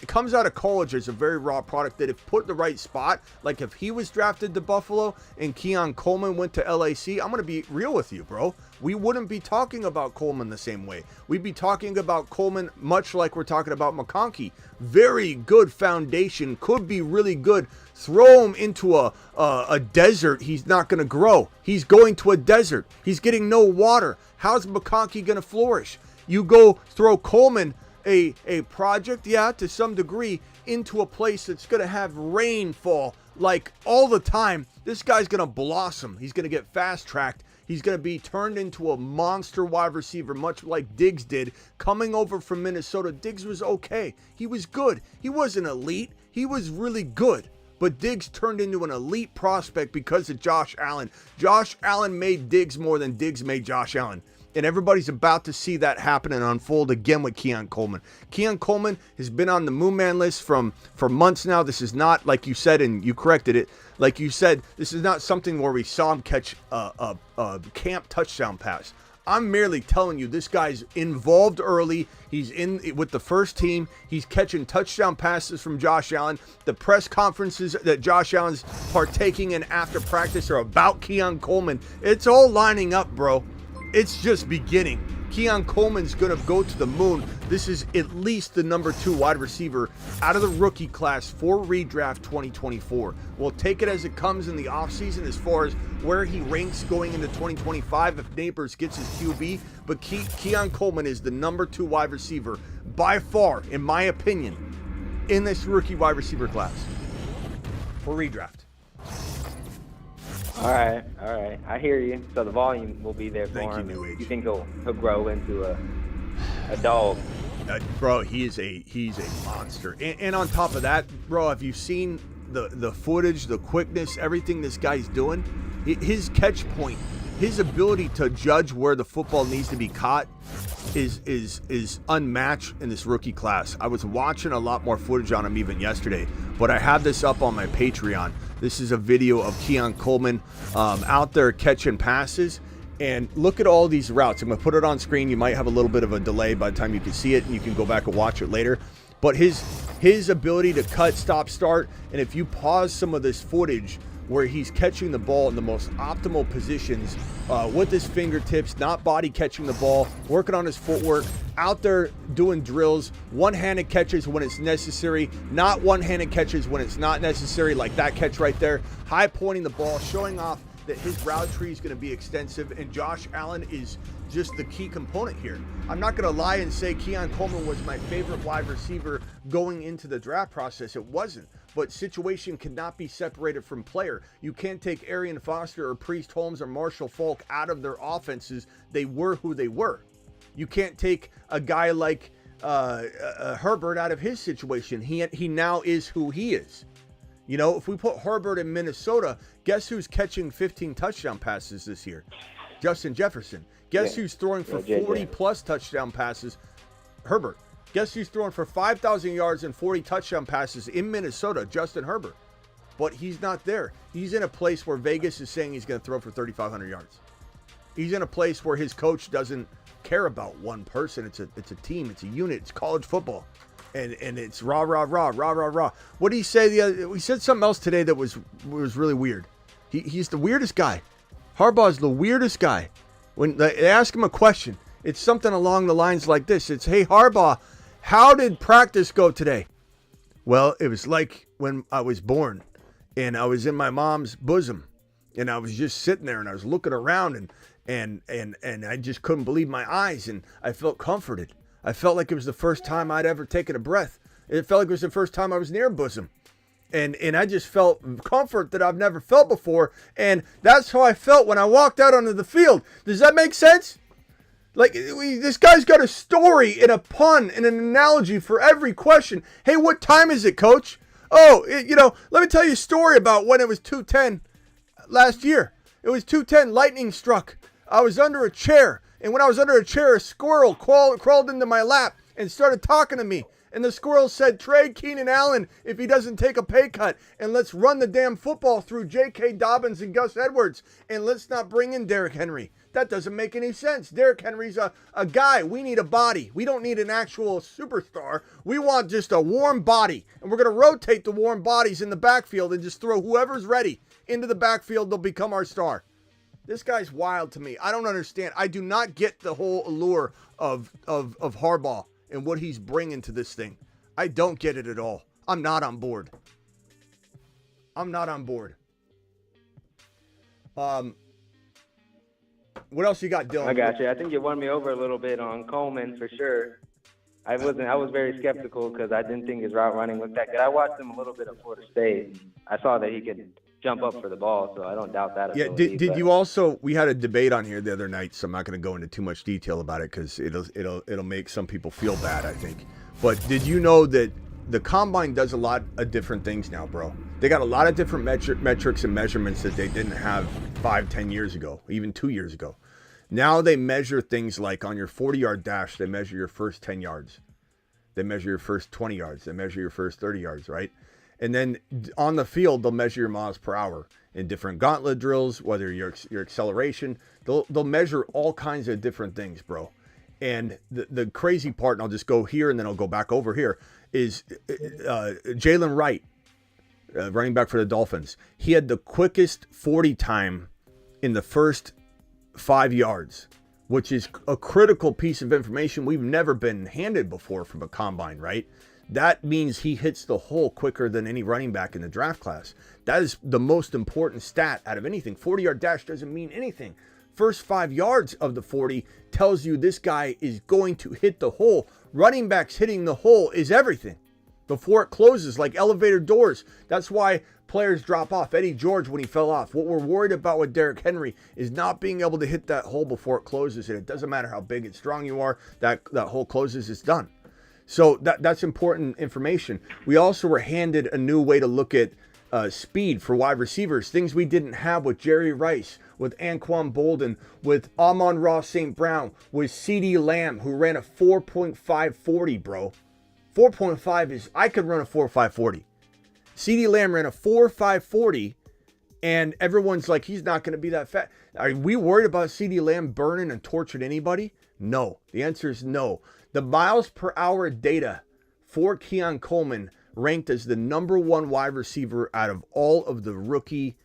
Speaker 1: comes out of college as a very raw product that if put in the right spot, like if he was drafted to Buffalo and Keon Coleman went to LAC, I'm going to be real with you, bro. We wouldn't be talking about Coleman the same way. We'd be talking about Coleman much like we're talking about McConkey. Very good foundation, could be really good. Throw him into a desert, he's not going to grow. He's going to a desert. He's getting no water. How's McConkey going to flourish? You go throw Coleman, a project, yeah, to some degree, into a place that's going to have rainfall like all the time. This guy's going to blossom. He's going to get fast-tracked. He's going to be turned into a monster wide receiver, much like Diggs did. Coming over from Minnesota, Diggs was okay. He was good. He wasn't elite. He was really good. But Diggs turned into an elite prospect because of Josh Allen. Josh Allen made Diggs more than Diggs made Josh Allen. And everybody's about to see that happen and unfold again with Keon Coleman. Keon Coleman has been on the Moon Man list for months now. This is not, like you said, and you corrected it, like you said, this is not something where we saw him catch a camp touchdown pass. I'm merely telling you this guy's involved early. He's in with the first team. He's catching touchdown passes from Josh Allen. The press conferences that Josh Allen's partaking in after practice are about Keon Coleman. It's all lining up, bro. It's just beginning. Keon Coleman's going to go to the moon. This is at least the number 2 wide receiver out of the rookie class for redraft 2024. We'll take it as it comes in the offseason as far as where he ranks going into 2025 if Neighbors gets his QB. But Keon Coleman is the number 2 wide receiver by far, in my opinion, in this rookie wide receiver class for redraft.
Speaker 9: All right. I hear you. So the volume will be there for him.
Speaker 1: New Age.
Speaker 9: You think he'll grow into a dog?
Speaker 1: Bro, he's a monster. And on top of that, bro, have you seen the footage, the quickness, everything this guy's doing? His catch point, his ability to judge where the football needs to be caught is unmatched in this rookie class. I was watching a lot more footage on him even yesterday, but I have this up on my Patreon. This is a video of Keon Coleman out there catching passes. And look at all these routes. I'm going to put it on screen. You might have a little bit of a delay by the time you can see it, and you can go back and watch it later. But his ability to cut, stop, start, and if you pause some of this footage where he's catching the ball in the most optimal positions with his fingertips, not body catching the ball, working on his footwork, out there doing drills, one-handed catches when it's necessary, not one-handed catches when it's not necessary, like that catch right there, high pointing the ball, showing off that his route tree is going to be extensive, and Josh Allen is just the key component here. I'm not going to lie and say Keon Coleman was my favorite wide receiver going into the draft process. It wasn't. But situation cannot be separated from player. You can't take Arian Foster or Priest Holmes or Marshall Faulk out of their offenses. They were who they were. You can't take a guy like Herbert out of his situation. He now is who he is. You know, if we put Herbert in Minnesota, guess who's catching 15 touchdown passes this year? Justin Jefferson. Guess who's throwing for 40-plus touchdown passes? Herbert. Guess who's throwing for 5,000 yards and 40 touchdown passes in Minnesota? Justin Herbert. But he's not there. He's in a place where Vegas is saying he's going to throw for 3,500 yards. He's in a place where his coach doesn't care about one person. It's a team. It's a unit. It's college football. And it's rah, rah, rah, rah, rah, rah. What did he say? He said something else today that was really weird. He's the weirdest guy. Harbaugh's the weirdest guy. When they ask him a question, it's something along the lines like this. It's, hey, Harbaugh, how did practice go today? Well, it was like when I was born and I was in my mom's bosom and I was just sitting there and I was looking around and I just couldn't believe my eyes and I felt comforted. I felt like it was the first time I'd ever taken a breath. It felt like it was the first time I was near bosom. And I just felt comfort that I've never felt before. And that's how I felt when I walked out onto the field. Does that make sense? Like, this guy's got a story and a pun and an analogy for every question. Hey, what time is it, coach? Oh, let me tell you a story about when it was 2:10 last year. It was 2:10, lightning struck. I was under a chair, and when I was under a chair, a squirrel crawled into my lap and started talking to me. And the squirrel said, trade Keenan Allen if he doesn't take a pay cut, and let's run the damn football through J.K. Dobbins and Gus Edwards, and let's not bring in Derrick Henry. That doesn't make any sense. Derrick Henry's a guy. We need a body. We don't need an actual superstar. We want just a warm body. And we're going to rotate the warm bodies in the backfield and just throw whoever's ready into the backfield. They'll become our star. This guy's wild to me. I don't understand. I do not get the whole allure of Harbaugh and what he's bringing to this thing. I don't get it at all. I'm not on board. What else you got, Dylan?
Speaker 9: I got you. I think you won me over a little bit on Coleman for sure. I was very skeptical because I didn't think his route running looked that good. I watched him a little bit at Florida State. I saw that he could jump up for the ball, so I don't doubt that.
Speaker 1: Yeah. Did you also? We had a debate on here the other night, so I'm not going to go into too much detail about it because it'll make some people feel bad, I think. But did you know that the combine does a lot of different things now, bro? They got a lot of different metrics and measurements that they didn't have 5-10 years ago, even 2 years ago. Now they measure things like on your 40-yard dash, they measure your first 10 yards. They measure your first 20 yards. They measure your first 30 yards, right? And then on the field, they'll measure your miles per hour in different gauntlet drills, whether your acceleration. They'll measure all kinds of different things, bro. And the crazy part, and I'll just go here and then I'll go back over here, is Jalen Wright, running back for the Dolphins. He had the quickest 40 time in the first 5 yards, which is a critical piece of information we've never been handed before from a combine, right? That means he hits the hole quicker than any running back in the draft class. That is the most important stat out of anything. 40-yard dash doesn't mean anything. First 5 yards of the 40 tells you this guy is going to hit the hole. Running backs hitting the hole is everything. Before it closes, like elevator doors. That's why players drop off. Eddie George, when he fell off. What we're worried about with Derrick Henry is not being able to hit that hole before it closes. And it doesn't matter how big and strong you are. That hole closes, it's done. So that's important information. We also were handed a new way to look at speed for wide receivers. Things we didn't have with Jerry Rice, with Anquan Bolden, with Amon-Ra St. Brown, with CeeDee Lamb, who ran a 4.540, bro. 4.5 is, I could run a 4.540. CeeDee Lamb ran a 4.540, and everyone's like, he's not going to be that fast. Are we worried about CeeDee Lamb burning and torturing anybody? No. The answer is no. The miles per hour data for Keon Coleman ranked as the number one wide receiver out of all of the rookie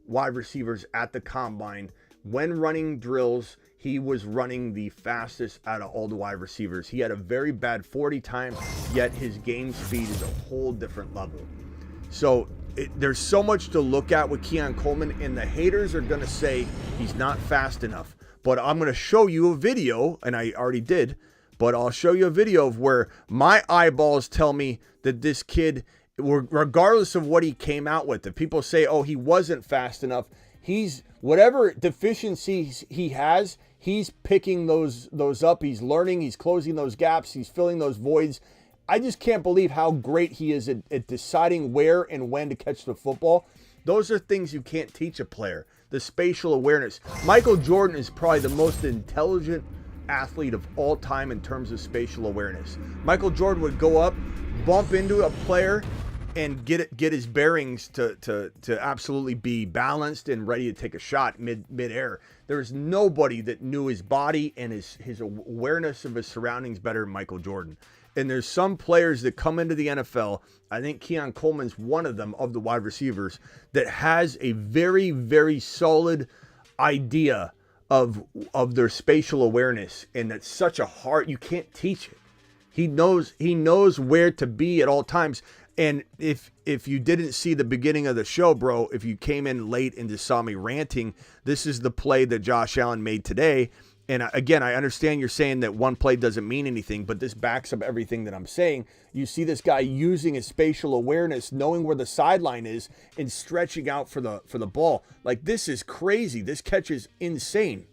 Speaker 1: wide receivers at the combine. When running drills, he was running the fastest out of all the wide receivers. He had a very bad 40 time, yet his game speed is a whole different level. So there's so much to look at with Keon Coleman, and the haters are going to say he's not fast enough. But I'm going to show you a video, and I already did, but I'll show you a video of where my eyeballs tell me that this kid, regardless of what he came out with, if people say, oh, he wasn't fast enough, he's, whatever deficiencies he has, he's picking those up. He's learning, he's closing those gaps, he's filling those voids. I just can't believe how great he is at deciding where and when to catch the football. Those are things you can't teach a player. The spatial awareness. Michael Jordan is probably the most intelligent athlete of all time in terms of spatial awareness. Michael Jordan would go up, bump into a player, and get his bearings to absolutely be balanced and ready to take a shot mid-air. There's nobody that knew his body and his awareness of his surroundings better than Michael Jordan. And there's some players that come into the NFL, I think Keon Coleman's one of them, of the wide receivers, that has a very, very solid idea of their spatial awareness. And that's such a hard, you can't teach it. He knows where to be at all times. And if you didn't see the beginning of the show, bro, if you came in late and just saw me ranting, this is the play that Josh Allen made today. And again, I understand you're saying that one play doesn't mean anything, but this backs up everything that I'm saying. You see this guy using his spatial awareness, knowing where the sideline is, and stretching out for the ball. Like, this is crazy. This catch is insane.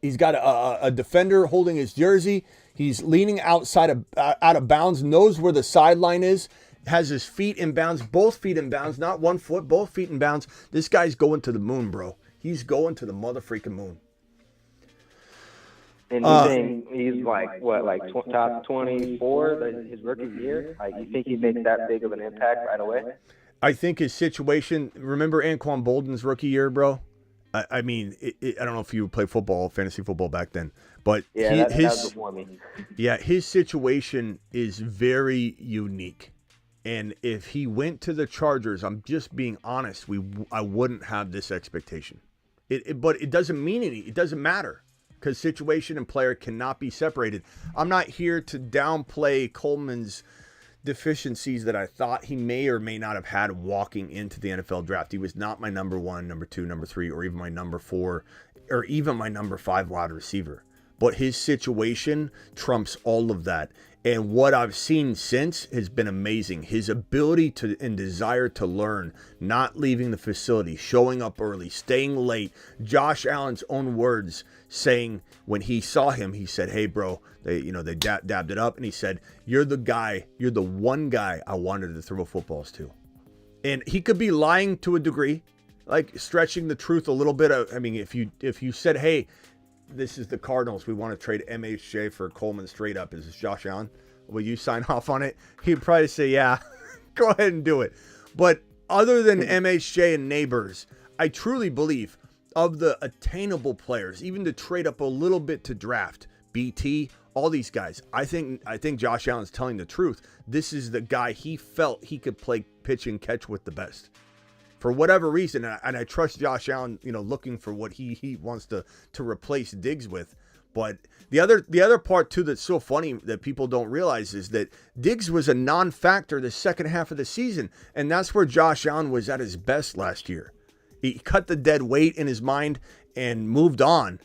Speaker 1: He's got a defender holding his jersey. He's leaning out of bounds, knows where the sideline is, has his feet in bounds, both feet in bounds, not one foot, both feet in bounds. This guy's going to the moon, bro. He's going to the motherfreaking moon.
Speaker 9: And you think he's top 24 his rookie year? Like, you think he makes that big of an impact right away?
Speaker 1: I think his situation. Remember Anquan Bolden's rookie year, bro? I mean, I don't know if you played football, fantasy football back then, but
Speaker 9: that was before me.
Speaker 1: Yeah, his situation is very unique. And if he went to the Chargers, I'm just being honest, I wouldn't have this expectation. But it doesn't mean anything. It doesn't matter because situation and player cannot be separated. I'm not here to downplay Coleman's deficiencies that I thought he may or may not have had walking into the NFL draft. He was not my number 1, number 2, number 3, or even my number 4, or even my number 5 wide receiver. But his situation trumps all of that. And what I've seen since has been amazing. His ability to and desire to learn, not leaving the facility, showing up early, staying late. Josh Allen's own words saying when he saw him, he said, "Hey, bro," they dabbed it up, and he said, "You're the guy. You're the one guy I wanted to throw footballs to." And he could be lying to a degree, like stretching the truth a little bit. I mean, if you said, "Hey, this is the Cardinals. We want to trade MHJ for Coleman straight up. Is this Josh Allen? Will you sign off on it?" He'd probably say, "Yeah, go ahead and do it." But other than MHJ and Neighbors, I truly believe of the attainable players, even to trade up a little bit to draft, BT, all these guys, I think Josh Allen's telling the truth. This is the guy he felt he could play pitch and catch with the best. For whatever reason, and I trust Josh Allen, looking for what he wants to replace Diggs with. But the other part too that's so funny that people don't realize is that Diggs was a non-factor the second half of the season, and that's where Josh Allen was at his best last year. He cut the dead weight in his mind and moved on.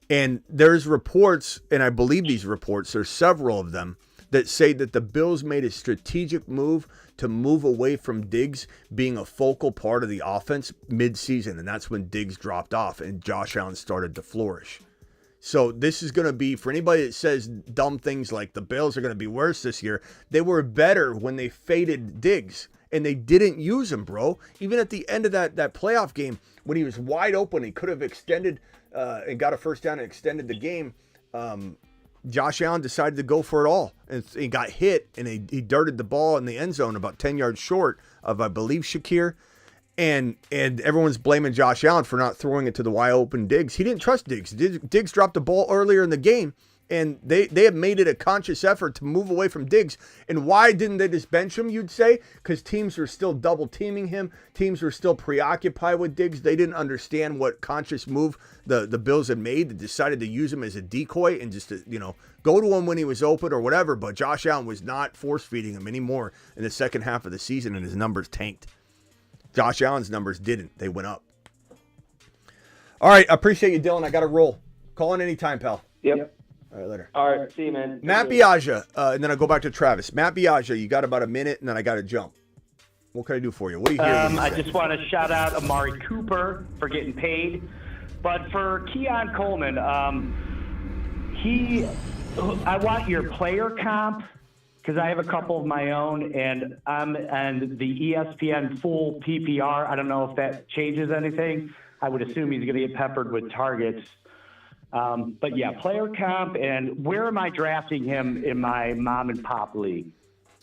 Speaker 1: And there's reports, and I believe these reports, there's several of them, that say that the Bills made a strategic move to move away from Diggs being a focal part of the offense mid-season, and that's when Diggs dropped off and Josh Allen started to flourish. So this is going to be, for anybody that says dumb things like the Bills are going to be worse this year, they were better when they faded Diggs, and they didn't use him, bro. Even at the end of that playoff game, when he was wide open, he could have extended and got a first down and extended the game. Josh Allen decided to go for it all, and he got hit, and he darted the ball in the end zone about 10 yards short of, I believe, Shakir, and everyone's blaming Josh Allen for not throwing it to the wide open Diggs. He didn't trust Diggs. Diggs dropped the ball earlier in the game, and they have made it a conscious effort to move away from Diggs. And why didn't they just bench him, you'd say? Because teams were still double teaming him. Teams were still preoccupied with Diggs. They didn't understand what conscious move the Bills had made. They decided to use him as a decoy and just to, go to him when he was open or whatever. But Josh Allen was not force-feeding him anymore in the second half of the season, and his numbers tanked. Josh Allen's numbers didn't. They went up. All right, I appreciate you, Dylan. I got to roll. Call in anytime, pal.
Speaker 9: Yep.
Speaker 1: All right, later.
Speaker 9: All right, see you, man.
Speaker 1: Matt Biaggia, and then I'll go back to Travis. Matt Biaggia, you got about a minute, and then I got to jump. What can I do for you? What do you hear?
Speaker 10: I just want to shout out Amari Cooper for getting paid. But for Keon Coleman, I want your player comp because I have a couple of my own, and I'm and the ESPN full PPR. I don't know if that changes anything. I would assume he's going to get peppered with targets. But yeah, player comp, and where am I drafting him in my mom and pop league?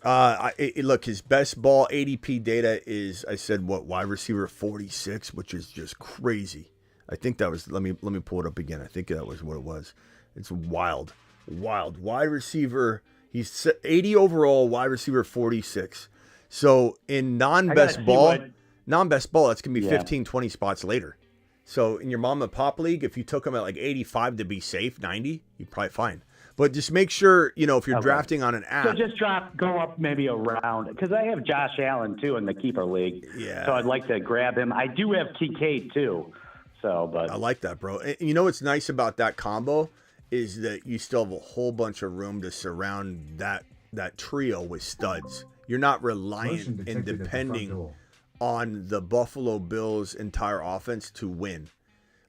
Speaker 1: Look, his best ball ADP data is, I said, wide receiver 46, which is just crazy. I think that was, let me pull it up again. I think that was what it was. It's wild. Wide receiver, he's 80 overall, wide receiver 46. So in non-best ball, that's going to be 15, 20 spots later. So in your mom and pop league, if you took him at like 85 to be safe, 90, you'd probably fine. But just make sure, if you're drafting on an app.
Speaker 10: So just go up maybe a round. Because I have Josh Allen, too, in the keeper league.
Speaker 1: Yeah.
Speaker 10: So I'd like to grab him. I do have TK, too. But
Speaker 1: I like that, bro. And what's nice about that combo is that you still have a whole bunch of room to surround that trio with studs. You're not reliant and depending on the Buffalo Bills' entire offense to win.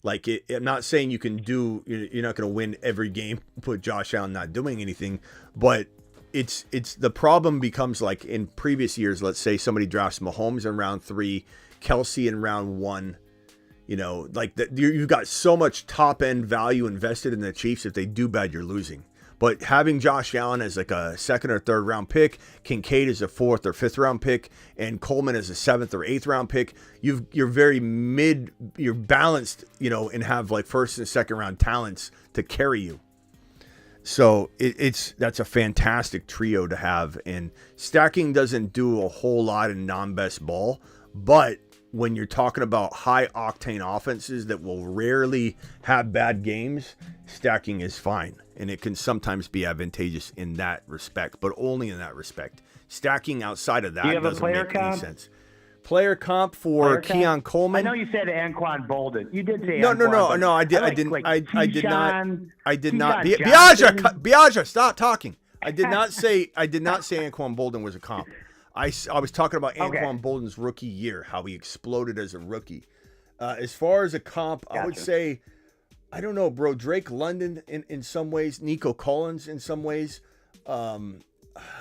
Speaker 1: Like, I'm not saying you're not going to win every game with Josh Allen not doing anything, but it's the problem becomes like in previous years. Let's say somebody drafts Mahomes in round 3, Kelsey in round 1. You've got so much top end value invested in the Chiefs. If they do bad, you're losing. But having Josh Allen as like a 2nd or 3rd round pick, Kincaid as a 4th or 5th round pick, and Coleman as a 7th or 8th round pick, you're very you're balanced, and have like 1st and 2nd round talents to carry you. So that's a fantastic trio to have. And stacking doesn't do a whole lot in non-best ball, but when you're talking about high octane offenses that will rarely have bad games, stacking is fine. And it can sometimes be advantageous in that respect, but only in that respect. Stacking outside of that doesn't make any sense. Player comp for Keon Coleman.
Speaker 10: I know you said Anquan Bolden. You did say
Speaker 1: no. I didn't. Biaggia, stop talking. I did not say Anquan Bolden was a comp. I was talking about Anquan Bolden's rookie year, how he exploded as a rookie. As far as a comp, I would say, I don't know, bro. Drake London in some ways, Nico Collins in some ways.
Speaker 10: What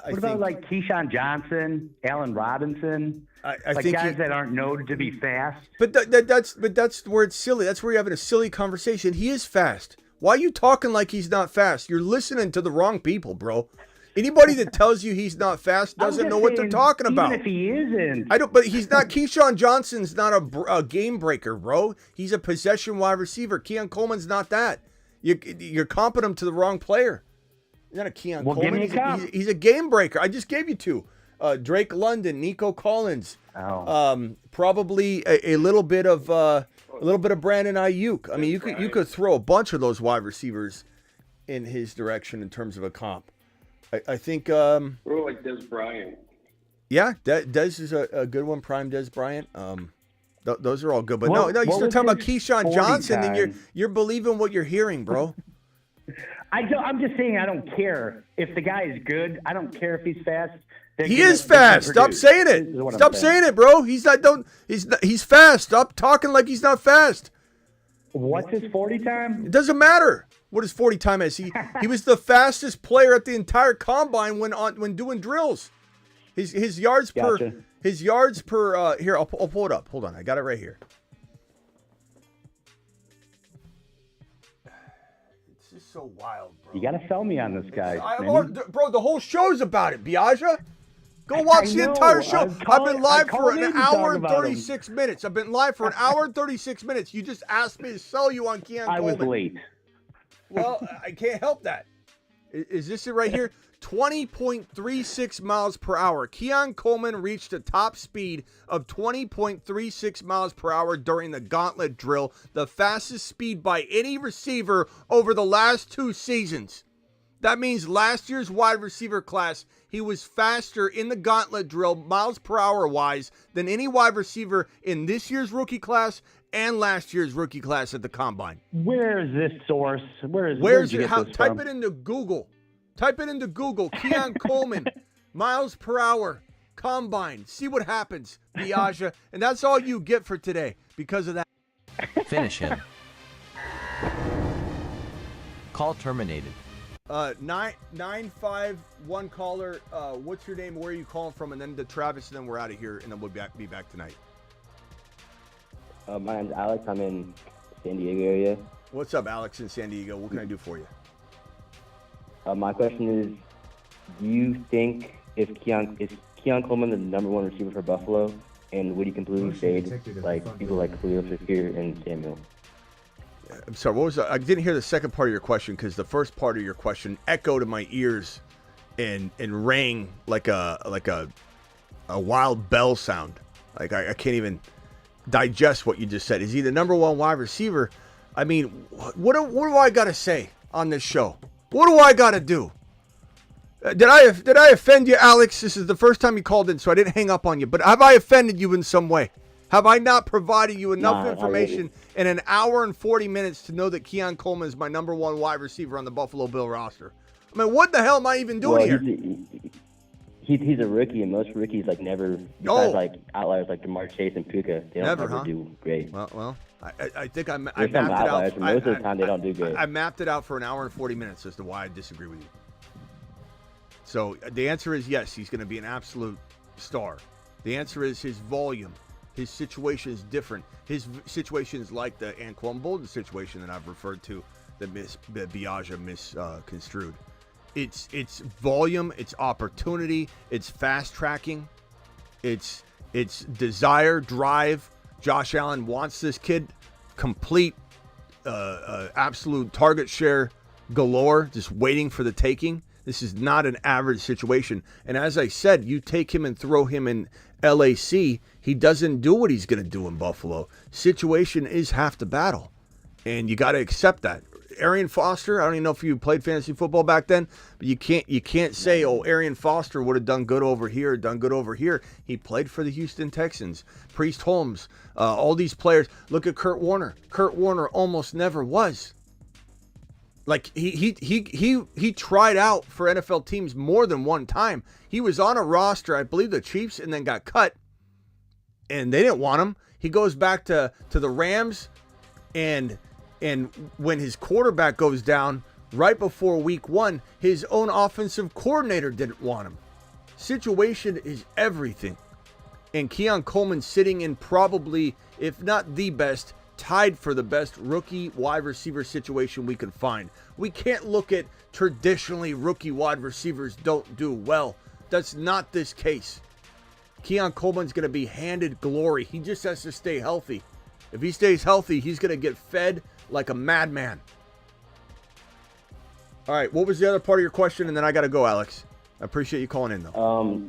Speaker 10: about like Keyshawn Johnson, Allen Robinson?
Speaker 1: I think
Speaker 10: guys that aren't known to be fast.
Speaker 1: But that's where it's silly. That's where you're having a silly conversation. He is fast. Why are you talking like he's not fast? You're listening to the wrong people, bro. Anybody that tells you he's not fast doesn't know what they're talking about.
Speaker 10: Even if he isn't.
Speaker 1: But he's not. Keyshawn Johnson's not a game breaker, bro. He's a possession wide receiver. Keon Coleman's not that. You're comping him to the wrong player. He's not a Keon Coleman.
Speaker 10: Give me a comp.
Speaker 1: He's a game breaker. I just gave you 2. Drake London, Nico Collins. Probably a little bit of Brandon Aiyuk. I mean, you could throw a bunch of those wide receivers in his direction in terms of a comp. I think
Speaker 8: or like Dez Bryant.
Speaker 1: Yeah, Dez is a good one. Prime Dez Bryant. Those are all good. But no, you start talking about Keyshawn Johnson, and you're believing what you're hearing, bro.
Speaker 10: I'm just saying I don't care if the guy is good. I don't care if he's fast.
Speaker 1: He is fast. Stop saying it. Stop saying it, bro. He's fast. Stop talking like he's not fast.
Speaker 10: What's his 40 time?
Speaker 1: It doesn't matter what his 40 time is. He was the fastest player at the entire combine when doing drills. His yards per here, I'll pull it up. Hold on, I got it right here. It's just so wild, bro.
Speaker 10: You gotta sell me on this guy,
Speaker 1: bro. The whole show's about it, Biaggia. Go watch the entire show. I've been live for an hour and 36 minutes. I've been live for an hour and 36 minutes. You just asked me to sell you on Keon Coleman.
Speaker 10: I was late.
Speaker 1: Well, I can't help that. Is this it right here? 20.36 miles per hour. Keon Coleman reached a top speed of 20.36 miles per hour during the gauntlet drill, the fastest speed by any receiver over the last 2 seasons. That means last year's wide receiver class, he was faster in the gauntlet drill, miles per hour wise, than any wide receiver in this year's rookie class and last year's rookie class at the combine.
Speaker 10: Where is this source?
Speaker 1: Where's it? Type it into Google. Type it into Google. Keon Coleman, miles per hour, combine. See what happens, Biaggia. And that's all you get for today because of that.
Speaker 11: Finish him. Call terminated.
Speaker 1: 951 caller. What's your name? Where are you calling from? And then to Travis, and then we're out of here, and then we'll be back tonight.
Speaker 9: My name's Alex. I'm in San Diego area.
Speaker 1: What's up, Alex in San Diego? What can I do for you?
Speaker 9: My question is, do you think is Keon Coleman the number 1 receiver for Buffalo, and would he completely fade like people like Khalil Shakir and Samuel?
Speaker 1: I'm sorry, what was that? I didn't hear the second part of your question because the first part of your question echoed in my ears and rang like a wild bell sound. Like I can't even digest what you just said. Is he the number 1 wide receiver? I mean, what do I got to say on this show? What do I got to do? Did I offend you, Alex? This is the first time you called in, so I didn't hang up on you. But have I offended you in some way? Have I not provided you enough information in an hour and 40 minutes to know that Keon Coleman is my number 1 wide receiver on the Buffalo Bill roster? I mean, what the hell am I even doing here?
Speaker 12: he's a rookie, and most rookies like never, besides like outliers like DeMar Chase and Puka, they don't ever do great.
Speaker 1: Well, I think I mapped
Speaker 12: There's
Speaker 1: it
Speaker 12: some
Speaker 1: out.
Speaker 12: outliers, but most of the time they don't do great.
Speaker 1: I mapped it out for an hour and 40 minutes as to why I disagree with you. So the answer is yes, he's going to be an absolute star. The answer is his volume. His situation is different. His situation is like the Anquan Bolden situation that I've referred to that Biaggia misconstrued. It's volume, it's opportunity, it's fast tracking, it's desire, drive. Josh Allen wants this kid complete, absolute target share galore, just waiting for the taking. This is not an average situation. And as I said, you take him and throw him in LAC, he doesn't do what he's going to do in Buffalo. Situation is half the battle. And you got to accept that. Arian Foster, I don't even know if you played fantasy football back then, but you can't say, oh, Arian Foster would have done good over here, done good over here. He played for the Houston Texans. Priest Holmes, all these players. Look at Kurt Warner. Kurt Warner almost never was. Like he tried out for NFL teams more than one time. He was on a roster, I believe the Chiefs, and then got cut, and they didn't want him. He goes back to the Rams, and when his quarterback goes down right before week 1, his own offensive coordinator didn't want him. Situation is everything. And Keon Coleman sitting in probably, if not the best, tied for the best rookie wide receiver situation we can find. We can't look at traditionally rookie wide receivers don't do well. That's not this case. Keon Coleman's going to be handed glory. He just has to stay healthy. If he stays healthy, he's going to get fed like a madman. All right, what was the other part of your question? And then I got to go, Alex. I appreciate you calling in, though.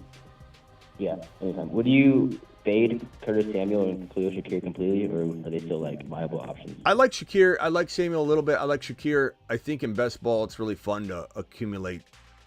Speaker 12: Yeah, anytime. Would you fade Curtis Samuel and Khalil Shakir completely, or are they still like viable options?
Speaker 1: I like Shakir. I like Samuel a little bit. I like Shakir. I think in best ball, it's really fun to accumulate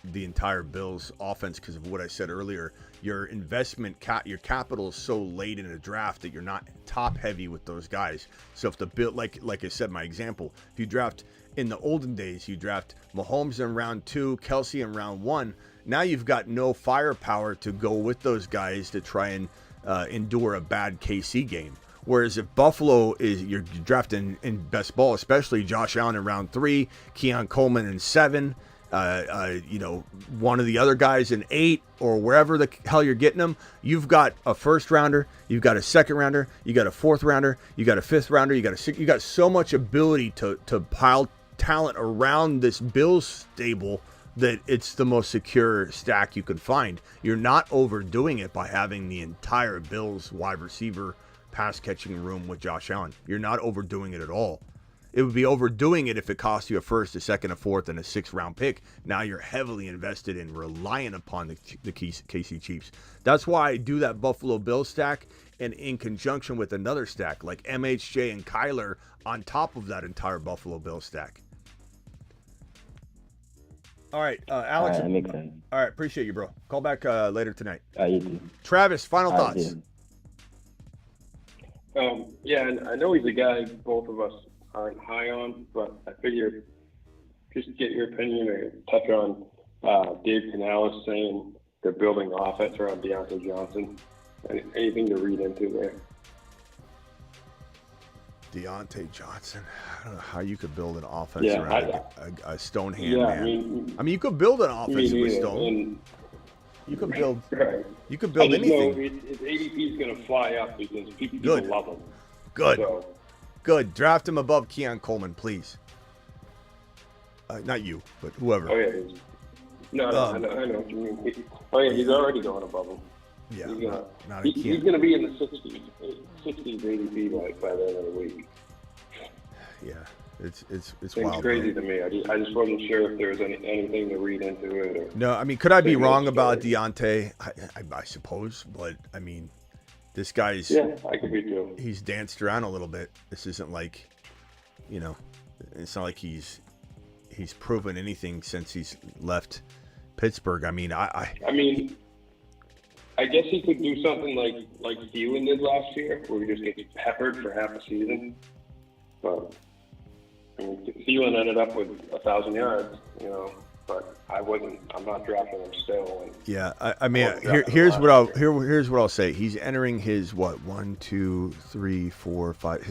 Speaker 1: the entire Bills offense because of what I said earlier. Your investment, your capital is so late in a draft that you're not top heavy with those guys. So if the Bill, like I said, my example, if you draft in the olden days, you draft Mahomes in round 2, Kelsey in round 1. Now you've got no firepower to go with those guys to try and endure a bad KC game. Whereas if Buffalo is you're drafting in best ball, especially Josh Allen in round 3, Keon Coleman in 7. One of the other guys in 8 or wherever the hell you're getting them, you've got a first rounder, you've got a second rounder, you got a fourth rounder, you got a fifth rounder, you got so much ability to pile talent around this Bills stable that it's the most secure stack you could find. You're not overdoing it by having the entire Bills wide receiver pass catching room with Josh Allen. You're not overdoing it at all. It would be overdoing it if it cost you a first, a second, a fourth, and a 6th round pick. Now you're heavily invested in relying upon the KC Chiefs. That's why I do that Buffalo Bills stack, and in conjunction with another stack like MHJ and Kyler on top of that entire Buffalo Bills stack. All right, Alex.
Speaker 12: All right, that makes sense.
Speaker 1: All right, appreciate you, bro. Call back later tonight.
Speaker 12: You too.
Speaker 1: Travis, final thoughts.
Speaker 8: Yeah, and I know he's a guy both of us aren't high on, but I figure just get your opinion or touch on Dave Canales saying they're building offense around Deontay Johnson. Anything to read into there?
Speaker 1: Deontay Johnson. I don't know how you could build an offense around a stone hand man. I mean, you could build an offense with stone. You could build.
Speaker 8: Right.
Speaker 1: You could build anything.
Speaker 8: His ADP is going to fly up because people love him.
Speaker 1: Good.
Speaker 8: So,
Speaker 1: good. Draft him above Keon Coleman, please. Not you, but whoever.
Speaker 8: Oh yeah. I know what you mean. He's already going above him.
Speaker 1: Yeah.
Speaker 8: He's going to be in the 60s ADP by the end of the week.
Speaker 1: Yeah. It's
Speaker 8: wild. Crazy to me. I just wasn't sure if there was anything to read into it. Or
Speaker 1: no, I mean, could I be wrong about Deontay? I suppose, but I mean, this guy's
Speaker 8: I could be too.
Speaker 1: He's danced around a little bit. This isn't like, it's not like he's proven anything since he's left Pittsburgh. I mean, I
Speaker 8: guess he could do something like Thielen did last year, where he just gets peppered for half a season. But Thielen ended up with 1,000 yards. but I'm not drafting him still. And
Speaker 1: Yeah, I mean,
Speaker 8: wasn't drafting
Speaker 1: here's
Speaker 8: him
Speaker 1: what
Speaker 8: last year.
Speaker 1: here's what I'll say. He's entering his his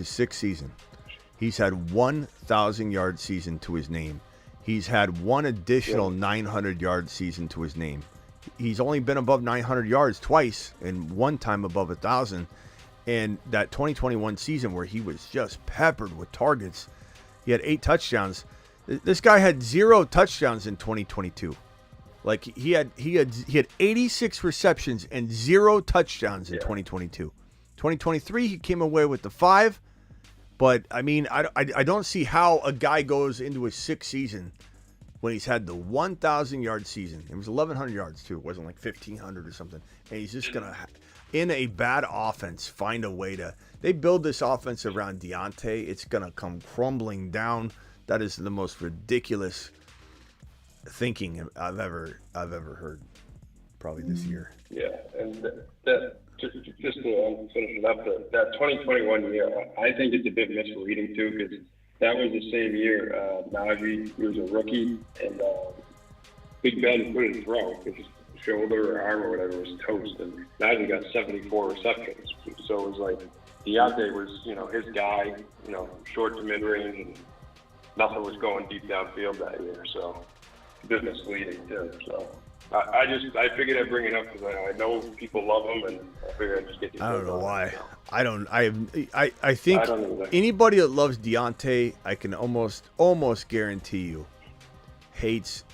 Speaker 1: sixth season. He's had 1,000-yard season to his name. He's had one additional 900-yard season to his name. He's only been above 900 yards twice and one time above 1,000. And that 2021 season where he was just peppered with targets, he had 8 touchdowns. This guy had 0 touchdowns in 2022. Like he had 86 receptions and 0 touchdowns in 2022. 2023 he came away with the 5. But I mean, I don't see how a guy goes into his 6th season when he's had the 1,000-yard season. It was 1,100 yards too. It wasn't like 1,500 or something. And he's just gonna, in a bad offense, find a way to. They build this offense around Deontay. It's gonna come crumbling down. That is the most ridiculous thinking I've ever heard, probably this year.
Speaker 8: Yeah, and that just to finish it up, that 2021 year, I think it's a bit misleading too, because that was the same year Najee was a rookie, and Big Ben couldn't throw because his shoulder or arm or whatever was toast, and Najee got 74 receptions. So it was like Deontay was, his guy, short to mid range, and nothing was going deep downfield that year. So a bit misleading too. So I figured I'd bring it up because I know people love him, and I figured I'd just get you.
Speaker 1: I don't know why. I think anybody that loves Deontay, I can almost guarantee you, hates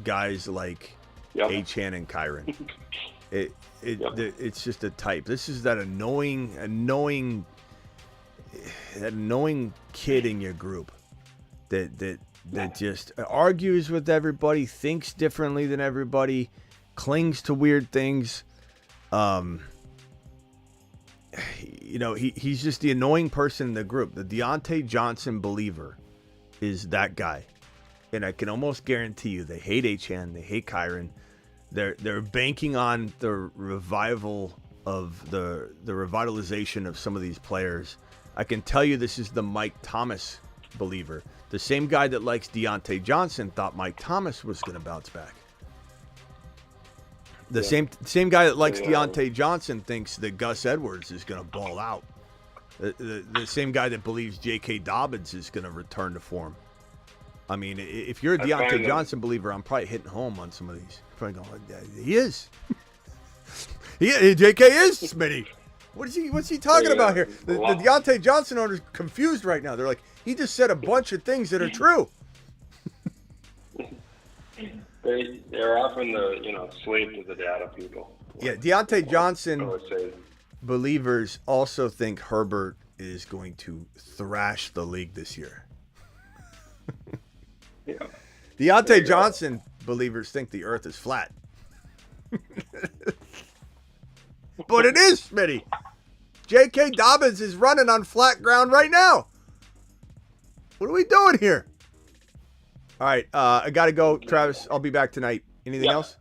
Speaker 1: guys like Achane and Kyren. It's just a type. This is that annoying kid in your group that just argues with everybody, thinks differently than everybody, clings to weird things. He's just the annoying person in the group. The Deontay Johnson believer is that guy. And I can almost guarantee you they hate Achane, they hate Kyren. They're banking on the revival of the revitalization of some of these players. I can tell you this is the Mike Thomas believer. The same guy that likes Deontay Johnson thought Mike Thomas was going to bounce back. The same guy that likes Deontay Johnson thinks that Gus Edwards is going to ball out. The same guy that believes J.K. Dobbins is going to return to form. I mean, if you're a Deontay Johnson believer, I'm probably hitting home on some of these. Probably going, he is. J.K. is Smitty. What's he talking about here? The Deontay Johnson owners confused right now. They're like, he just said a bunch of things that are true.
Speaker 8: They're often the slave to the data people.
Speaker 1: Yeah, Deontay Johnson believers also think Herbert is going to thrash the league this year.
Speaker 8: Yeah.
Speaker 1: Deontay Johnson believers think the earth is flat. But it is, Smitty. J.K. Dobbins is running on flat ground right now. What are we doing here? All right, I got to go, Travis. I'll be back tonight. Anything else?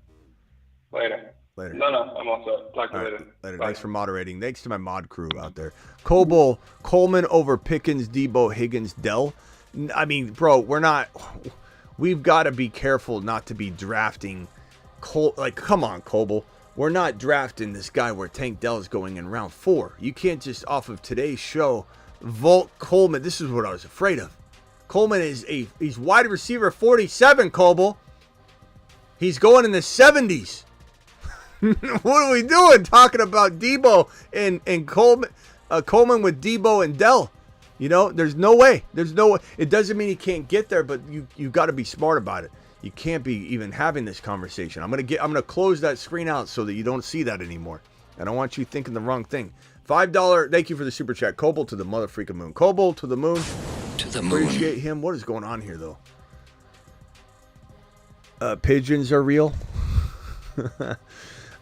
Speaker 8: Later. No, I'm all set. Talk to you later.
Speaker 1: Later. Thanks for moderating. Thanks to my mod crew out there. Coleman over Pickens, Debo, Higgins, Dell. I mean, bro, we've got to be careful not to be drafting come on, Coble. We're not drafting this guy where Tank Dell is going in round 4. You can't just off of today's show vault Coleman. This is what I was afraid of. Coleman he's wide receiver 47, Coble. He's going in the 70s. What are we doing talking about Debo and Coleman with Debo and Dell? There's no way. It doesn't mean he can't get there, but you got to be smart about it. You can't be even having this conversation. I'm gonna close that screen out so that you don't see that anymore. I don't want you thinking the wrong thing. $5. Thank you for the super chat. Coble to the mother freaking moon. Coble to the moon.
Speaker 4: To the moon.
Speaker 1: Appreciate him. What is going on here though? Pigeons are real.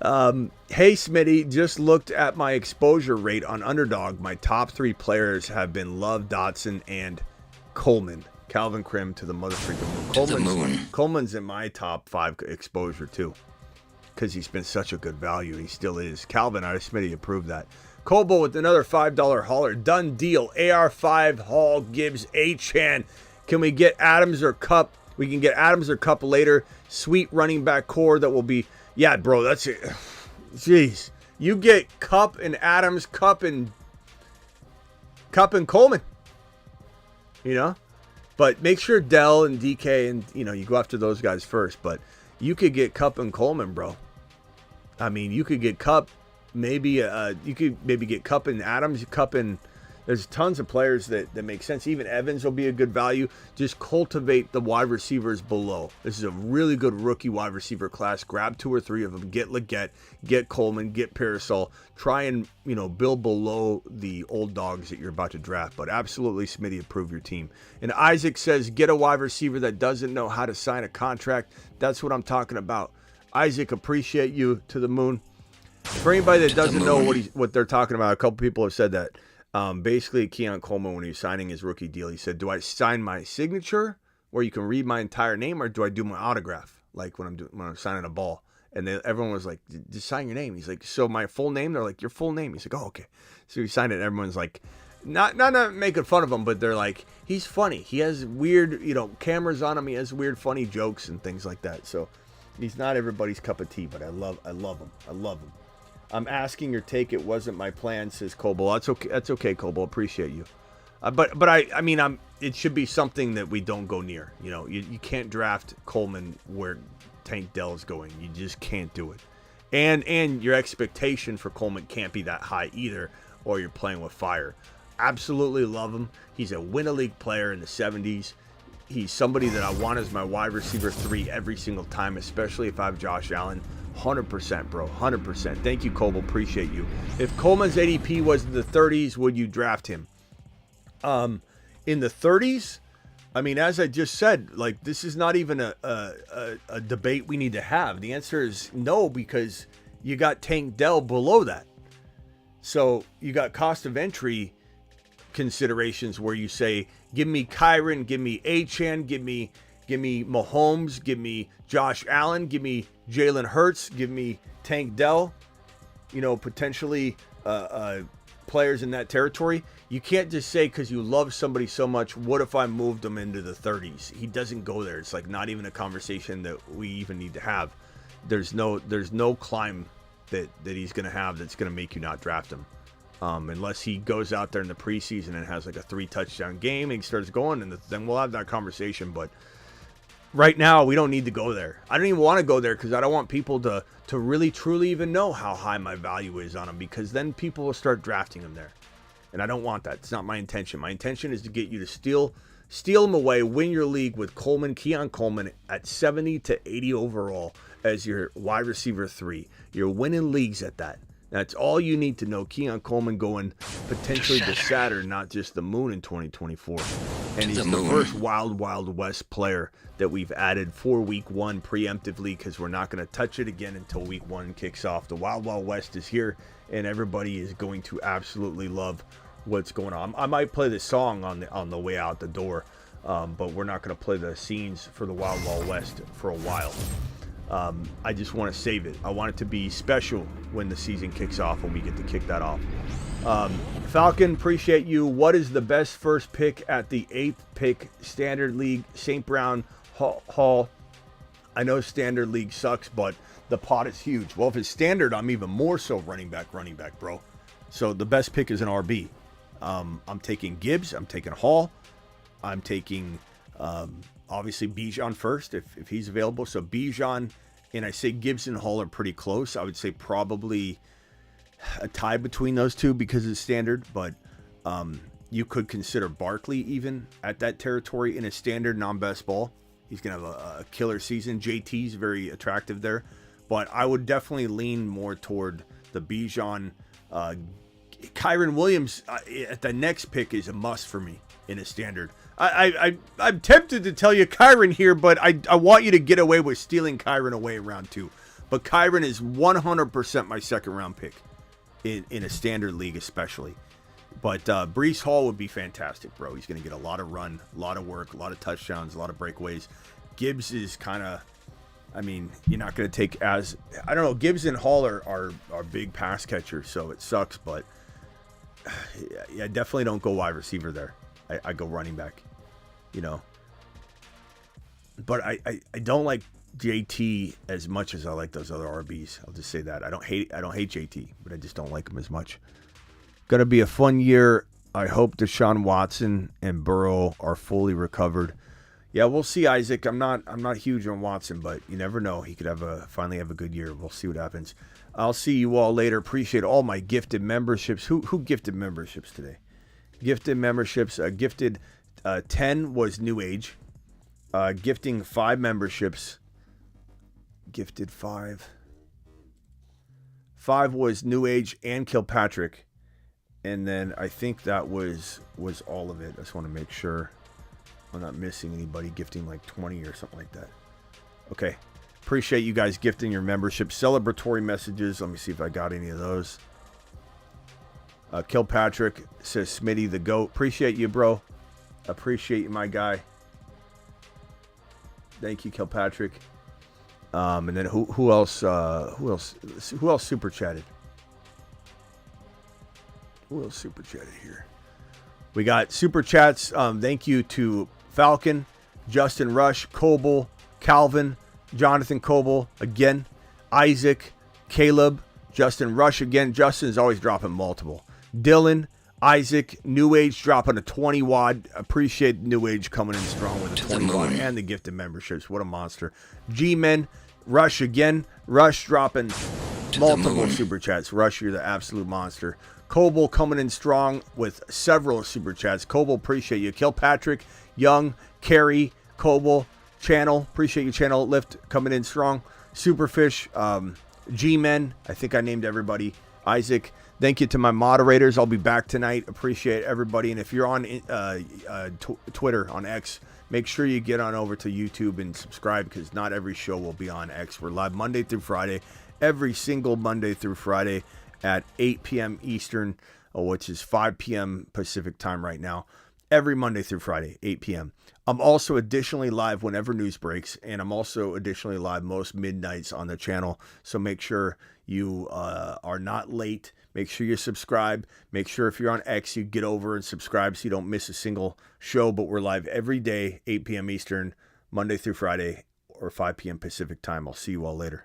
Speaker 1: Hey Smitty, just looked at my exposure rate on Underdog. My top 3 players have been Love, Dotson, and Coleman. Calvin Krim to the mother freaking moon. Coleman's in my top 5 exposure too, because he's been such a good value. He still is. Calvin, Smitty approved that. Coble with another $5 hauler. Done deal. AR5, Hall, Gibbs, Achane. Can we get Adams or Cup We can get Adams or Cup later. Sweet running back core that will be, yeah, bro, that's it. Jeez. You get Cup and Adams, Cup and Coleman. You know? But make sure Dell and DK and, you go after those guys first. But you could get Cup and Coleman, bro. I mean, you could get Cup. Maybe you could get Cup and Adams, Cup and there's tons of players that make sense. Even Evans will be a good value. Just cultivate the wide receivers below. This is a really good rookie wide receiver class. Grab 2 or 3 of them. Get Leggett, get Coleman, get Parasol. Try and build below the old dogs that you're about to draft. But absolutely, Smitty, approve your team. And Isaac says, get a wide receiver that doesn't know how to sign a contract. That's what I'm talking about. Isaac, appreciate you to the moon. For anybody that doesn't know what they're talking about, a couple people have said that. Basically, Keon Coleman, when he was signing his rookie deal, he said, do I sign my signature where you can read my entire name, or do I do my autograph like when I'm signing a ball? And everyone was like, just sign your name. He's like, so my full name? They're like, your full name. He's like, oh, okay. So he signed it, and everyone's like, not making fun of him, but they're like, he's funny. He has weird, cameras on him. He has weird, funny jokes and things like that. So he's not everybody's cup of tea, but I love him. I love him. I'm asking your take. It wasn't my plan, says Coble. That's okay. That's okay, Coble. Appreciate you. But I mean, it should be something that we don't go near. You can't draft Coleman where Tank Dell is going. You just can't do it. And your expectation for Coleman can't be that high either, or you're playing with fire. Absolutely love him. He's a win-a-league player in the 70s. He's somebody that I want as my wide receiver 3 every single time, especially if I have Josh Allen. 100%, bro. 100%. Thank you, Coble. Appreciate you. If Coleman's ADP was in the 30s, would you draft him? In the 30s? I mean, as I just said, like, this is not even a debate we need to have. The answer is no, because you got Tank Dell below that. So you got cost of entry considerations where you say, give me Kyron, give me Achane, give me Mahomes, give me Josh Allen, give me Jalen Hurts, give me Tank Dell, potentially players in that territory. You can't just say because you love somebody so much, what if I moved them into the 30s? He doesn't go there. It's like not even a conversation that we even need to have. There's no climb that he's going to have that's going to make you not draft him. Unless he goes out there in the preseason and has like a 3-touchdown game and he starts going, and then we'll have that conversation. But right now, we don't need to go there. I don't even want to go there because I don't want people to really, truly even know how high my value is on him, because then people will start drafting him there. And I don't want that. It's not my intention. My intention is to get you to steal him away, win your league with Keon Coleman at 70 to 80 overall as your wide receiver 3. You're winning leagues at that. That's all you need to know. Keon Coleman going potentially to Saturn, not just the moon in 2024. And he's the first Wild Wild West player that we've added for week 1 preemptively, because we're not going to touch it again until week 1 kicks off. The Wild Wild West is here, and everybody is going to absolutely love what's going on. I might play the song on the way out the door, but we're not going to play the scenes for the Wild Wild West for a while. I just want to save it. I want it to be special when the season kicks off, when we get to kick that off. Falcon, appreciate you. What is the best first pick at the 8th pick Standard League? St. Brown Hall. I know Standard League sucks, but the pot is huge. Well, if it's Standard, I'm even more so running back, bro. So the best pick is an RB. I'm taking Gibbs. I'm taking Hall. I'm taking obviously Bijan first if he's available. So Bijan, and I say Gibbs and Hall are pretty close. I would say probably a tie between those two because it's Standard, but you could consider Barkley even at that territory in a Standard non-best ball. He's going to have a killer season. JT's very attractive there, but I would definitely lean more toward the Bijan. Kyron Williams at the next pick is a must for me in a Standard. I'm tempted to tell you Kyron here, but I want you to get away with stealing Kyron away in round 2. But Kyron is 100% my second round pick in a Standard league especially. But Breece Hall would be fantastic, bro. He's going to get a lot of run, a lot of work, a lot of touchdowns, a lot of breakaways. Gibbs is kind of, I mean, you're not going to take as, I don't know, Gibbs and Hall are big pass catchers, so it sucks. But yeah, definitely don't go wide receiver there. I go running back. But I don't like JT as much as I like those other RBs. I'll just say that. I don't hate JT, but I just don't like him as much. Gonna be a fun year. I hope Deshaun Watson and Burrow are fully recovered. Yeah, we'll see, Isaac. I'm not huge on Watson, but you never know. He could finally have a good year. We'll see what happens. I'll see you all later. Appreciate all my gifted memberships. Who gifted memberships today? Gifted memberships. Gifted 10 was New Age. Gifting 5 memberships. Gifted 5. 5 was New Age and Kilpatrick. And then I think that was all of it. I just want to make sure I'm not missing anybody gifting like 20 or something like that. Okay. Appreciate you guys gifting your membership. Celebratory messages. Let me see if I got any of those. Kilpatrick says, Smitty the GOAT. Appreciate you, bro. Appreciate you, my guy. Thank you, Kilpatrick. And then who else super chatted? Who else super chatted here? We got super chats. Thank you to Falcon, Justin Rush, Coble, Calvin, Jonathan Coble again, Isaac, Caleb, Justin Rush again. Justin's always dropping multiple. Dylan, Isaac, New Age dropping a 20 wad. Appreciate New Age coming in strong with a 20 wad and the gifted memberships. What a monster. G-Men, Rush again. Rush dropping multiple super chats. Rush, you're the absolute monster. Coble coming in strong with several super chats. Coble, appreciate you. Kilpatrick, Young, Carey, Coble, Channel, appreciate you. Channel Lift coming in strong. Superfish, G-Men, I think I named everybody. Isaac, thank you to my moderators. I'll be back tonight. Appreciate everybody. And if you're on Twitter, on X, make sure you get on over to YouTube and subscribe because not every show will be on X. We're live Monday through Friday, every single Monday through Friday at 8 p.m. Eastern, which is 5 p.m. Pacific time right now. Every Monday through Friday, 8 p.m. I'm also additionally live whenever news breaks, and I'm also additionally live most midnights on the channel. So make sure you are not late. Make sure you subscribe. Make sure if you're on X, you get over and subscribe so you don't miss a single show. But we're live every day, 8 p.m. Eastern, Monday through Friday, or 5 p.m. Pacific time. I'll see you all later.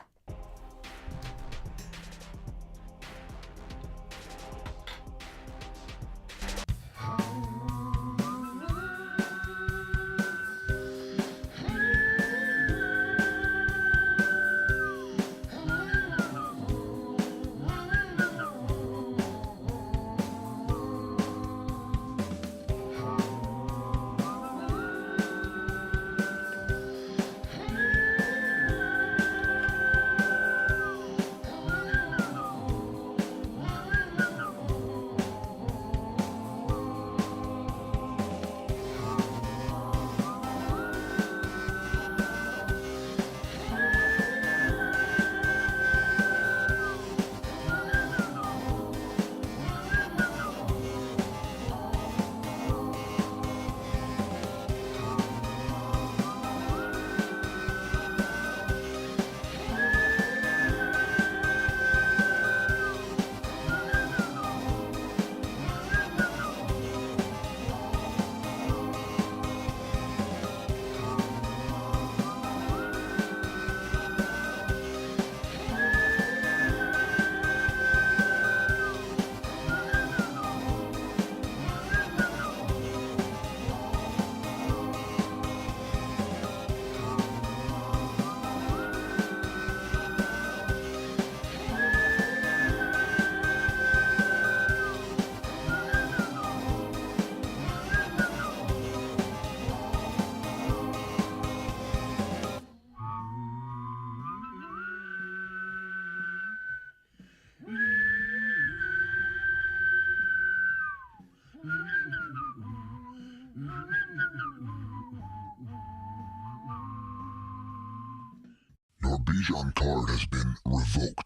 Speaker 2: Your Bijan card has been revoked.